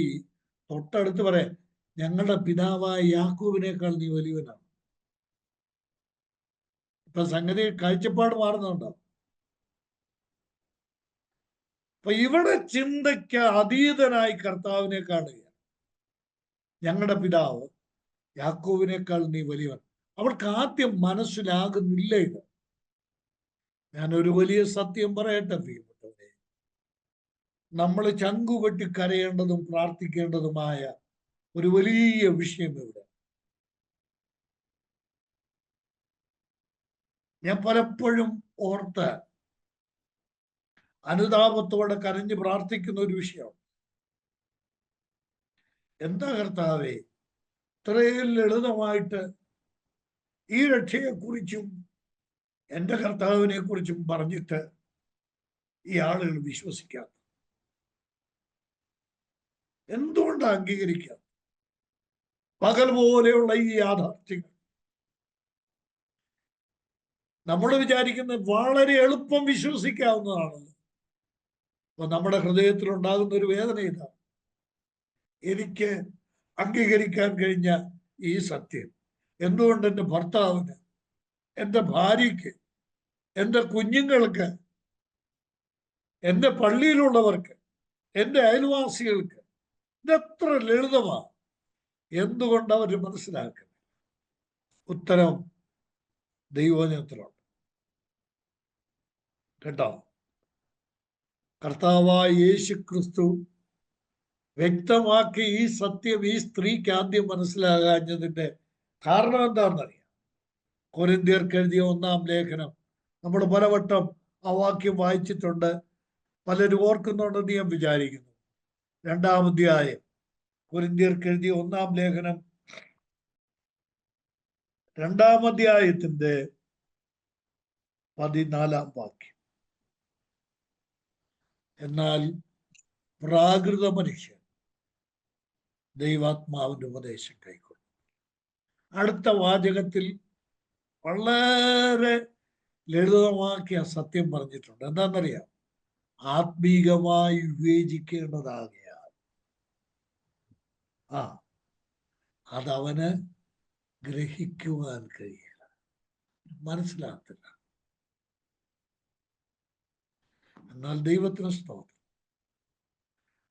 തൊട്ടടുത്ത് പറയാം, ഞങ്ങളുടെ പിതാവായ യാക്കോബിനേക്കാൾ നീ വലിയവനാണ്. ഇപ്പൊ സംഗതി കാഴ്ചപ്പാട് മാറുന്നുണ്ടോ? അപ്പൊ ഇവിടെ ചിന്തയ്ക്ക് അതീതനായി കർത്താവിനെ കാണുക. ഞങ്ങളുടെ പിതാവ് യാക്കോബിനേക്കാൾ നീ വലിയവൻ. അവൾക്ക് ആദ്യം മനസ്സിലാകുന്നില്ല ഇത്. ഞാനൊരു വലിയ സത്യം പറയട്ടെ പ്രിയപ്പെട്ടവരെ, നമ്മൾ ചങ്കുപെട്ടി കരയേണ്ടതും പ്രാർത്ഥിക്കേണ്ടതുമായ ഒരു വലിയ വിഷയം ഇവിടെ. ഞാൻ പലപ്പോഴും ഓർത്ത് അനുതാപത്തോടെ കരഞ്ഞ് പ്രാർത്ഥിക്കുന്ന ഒരു വിഷയമാണ്. എന്താ കർത്താവേ, ഇത്രയും ലളിതമായിട്ട് ഈ രക്ഷയെക്കുറിച്ചും എൻ്റെ കർത്താവിനെ കുറിച്ചും പറഞ്ഞിട്ട് ഈ ആളുകൾ വിശ്വസിക്കാത്ത? എന്തുകൊണ്ട് അംഗീകരിക്കാം? പകൽ പോലെയുള്ള ഈ യാഥാർത്ഥ്യങ്ങൾ നമ്മൾ വിചാരിക്കുന്നത് വളരെ എളുപ്പം വിശ്വസിക്കാവുന്നതാണല്ലോ. അപ്പൊ നമ്മുടെ ഹൃദയത്തിൽ ഉണ്ടാകുന്ന ഒരു വേദന ഇതാണ്. എനിക്ക് അംഗീകരിക്കാൻ കഴിഞ്ഞ ഈ സത്യം എന്തുകൊണ്ട് എൻ്റെ ഭർത്താവിന്, എൻ്റെ ഭാര്യയ്ക്ക്, എൻ്റെ കുഞ്ഞുങ്ങൾക്ക്, എൻ്റെ പള്ളിയിലുള്ളവർക്ക്, എൻ്റെ അയൽവാസികൾക്ക് ഇതെത്ര ലളിതമാണ്, എന്തുകൊണ്ട് അവർ മനസ്സിലാക്കുന്നത്? ഉത്തരം ദൈവവചനത്തിലുണ്ട് കേട്ടോ. കർത്താവായ യേശു ക്രിസ്തു വ്യക്തമാക്കി ഈ സത്യം ഈ സ്ത്രീക്ക് ആദ്യം മനസ്സിലാകാഞ്ഞതിന്റെ കാരണം എന്താണെന്നറിയാം. കൊരിന്ത്യർക്ക് എഴുതിയ 1-ാം ലേഖനം നമ്മൾ പലവട്ടം ആ വാക്യം വായിച്ചിട്ടുണ്ട്, പലരും ഓർക്കുന്നുണ്ടെന്ന് ഞാൻ വിചാരിക്കുന്നു. 2-ാം അധ്യായം, കൊരിന്ത്യർക്ക് എഴുതിയ 1-ാം ലേഖനം 2-ാം അധ്യായത്തിന്റെ 14-ാം വാക്യം. എന്നാൽ പ്രാകൃത മനുഷ്യൻ ദൈവാത്മാവിന്റെ ഉപദേശം കൈക്കൊള്ളും. അടുത്ത വാചകത്തിൽ വളരെ ലളിതമാക്കിയ സത്യം പറഞ്ഞിട്ടുണ്ട്. എന്താണെന്നറിയാം? ആത്മീകമായി വിവേചിക്കേണ്ടതാകയാൽ അതവന് ഗ്രഹിക്കുവാൻ കഴിയില്ല, മനസ്സിലാകത്തില്ല. എന്നാൽ ദൈവത്തിന് സ്തോത്രം,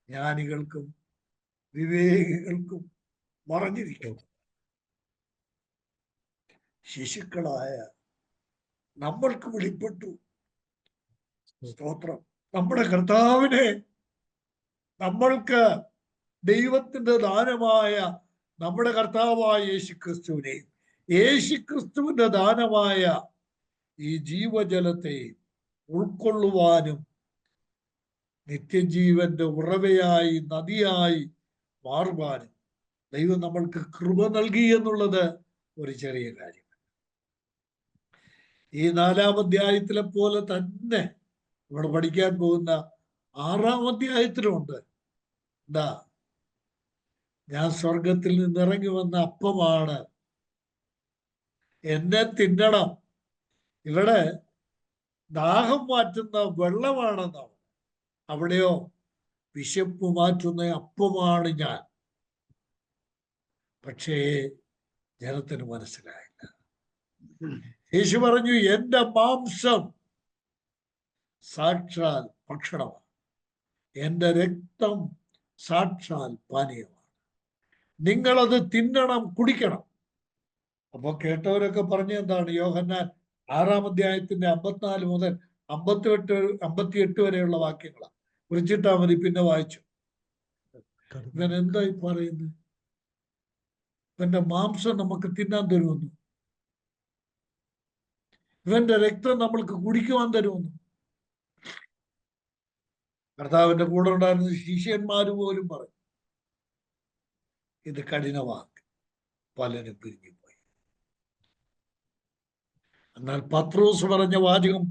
ജ്ഞാനികൾക്കും വിവേകികൾക്കും മറഞ്ഞിരിക്കുന്നു. ശിശുക്കളായ നമ്മൾക്ക് വെളിപ്പെട്ടു. സ്തോത്രം. നമ്മുടെ കർത്താവിനെ, നമ്മൾക്ക് ദൈവത്തിന്റെ ദാനമായ നമ്മുടെ കർത്താവായ യേശുക്രിസ്തുവിനെയും യേശുക്രിസ്തുവിന്റെ ദാനമായ ഈ ജീവജലത്തെ ഉൾക്കൊള്ളുവാനും നിത്യജീവന്റെ ഉറവയായി നദിയായി മാറുവാനും ദൈവം നമ്മൾക്ക് കൃപ നൽകി എന്നുള്ളത് ഒരു ചെറിയ കാര്യം. ഈ 4-ാം അധ്യായത്തിലെ പോലെ തന്നെ ഇവിടെ പഠിക്കാൻ പോകുന്ന 6-ാം അധ്യായത്തിലുമുണ്ട്. എന്താ? ഞാൻ സ്വർഗത്തിൽ നിന്ന് ഇറങ്ങി വന്ന അപ്പമാണ്, എന്നെ തിന്നണം. ഇവിടെ ദാഹം മാറ്റുന്ന വെള്ളമാണെന്നാണ്, അവിടെയോ വിശപ്പ് മാറ്റുന്ന അപ്പമാണ് ഞാൻ. പക്ഷേ ജനത്തിന് മനസ്സിലായില്ല. യേശു പറഞ്ഞു, എൻ്റെ മാംസം സാക്ഷാൽ ഭക്ഷണമാണ്, എൻ്റെ രക്തം സാക്ഷാൽ പാനീയമാണ്, നിങ്ങളത് തിന്നണം, കുടിക്കണം. അപ്പൊ കേട്ടവരൊക്കെ പറഞ്ഞ എന്താണ്? യോഹന്നാൻ 6-ാം അധ്യായത്തിന്റെ 54 മുതൽ 58 വരെയുള്ള വാക്യങ്ങളാണ്. കുറിച്ചിട്ടാ മതി, പിന്നെ വായിച്ചു. ഇവൻ എന്തായി പറയുന്നത്? ഇവന്റെ മാംസം നമുക്ക് തിന്നാൻ തരുമെന്നു, ഇവന്റെ രക്തം നമ്മൾക്ക് കുടിക്കുവാൻ തരുമെന്നു. കർത്താവിന്റെ കൂടെ ഉണ്ടായിരുന്ന ശിഷ്യന്മാര് പോലും പറയും ഇത് കഠിന വാക്ക്, പലരും പിരിഞ്ഞുപോയി. എന്നാൽ പത്രോസ് പറഞ്ഞ വാചകം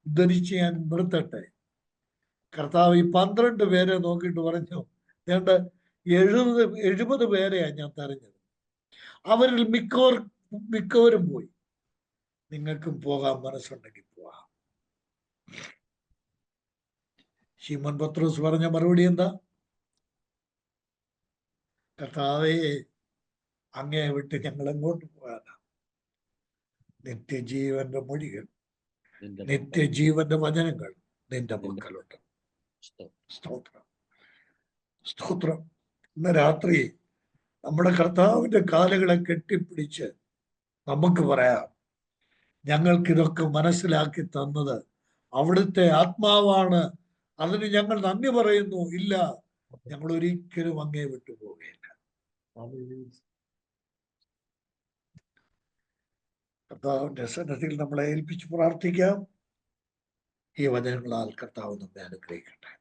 ഉദ്ധരിച്ച് ഞാൻ നിർത്തട്ടെ. കർത്താവ് ഈ 12 പേരെ നോക്കിയിട്ട് പറഞ്ഞു, ഏതാണ്ട് 70 പേരെയാണ് ഞാൻ തെരഞ്ഞത്. അവരിൽ മിക്കവരും പോയി. നിങ്ങൾക്കും പോകാൻ മനസ്സുണ്ടെങ്കിൽ പോകാം. ശിമോൻ പത്രോസ് പറഞ്ഞ മറുപടി എന്താ? കർത്താവേ, അങ്ങേ വിട്ട് ഞങ്ങൾ എങ്ങോട്ട് പോകാനാ? നിത്യജീവന്റെ മൊഴികൾ, നിത്യജീവന്റെ വചനങ്ങൾ നിന്റെ മക്കളുണ്ട്. സ്തോത്രം, സ്തോത്രം. ഇന്ന് രാത്രി നമ്മുടെ കർത്താവിന്റെ കാലുകളെ കെട്ടിപ്പിടിച്ച് നമുക്ക് പറയാം, ഞങ്ങൾക്കിതൊക്കെ മനസ്സിലാക്കി തന്നത് അവിടുത്തെ ആത്മാവാണ്. അതിന് ഞങ്ങൾ നന്ദി പറയുന്നു. ഇല്ല, ഞങ്ങൾ ഒരിക്കലും അങ്ങേ വിട്ടുപോകുകയില്ല. കർത്താവിന്റെ സന്നിധിയിൽ നമ്മളെ ഏൽപ്പിച്ച് പ്രാർത്ഥിക്കാം. ഈ വചനങ്ങളാൽ കർത്താവ് നമ്മെ അനുഗ്രഹിക്കട്ടെ.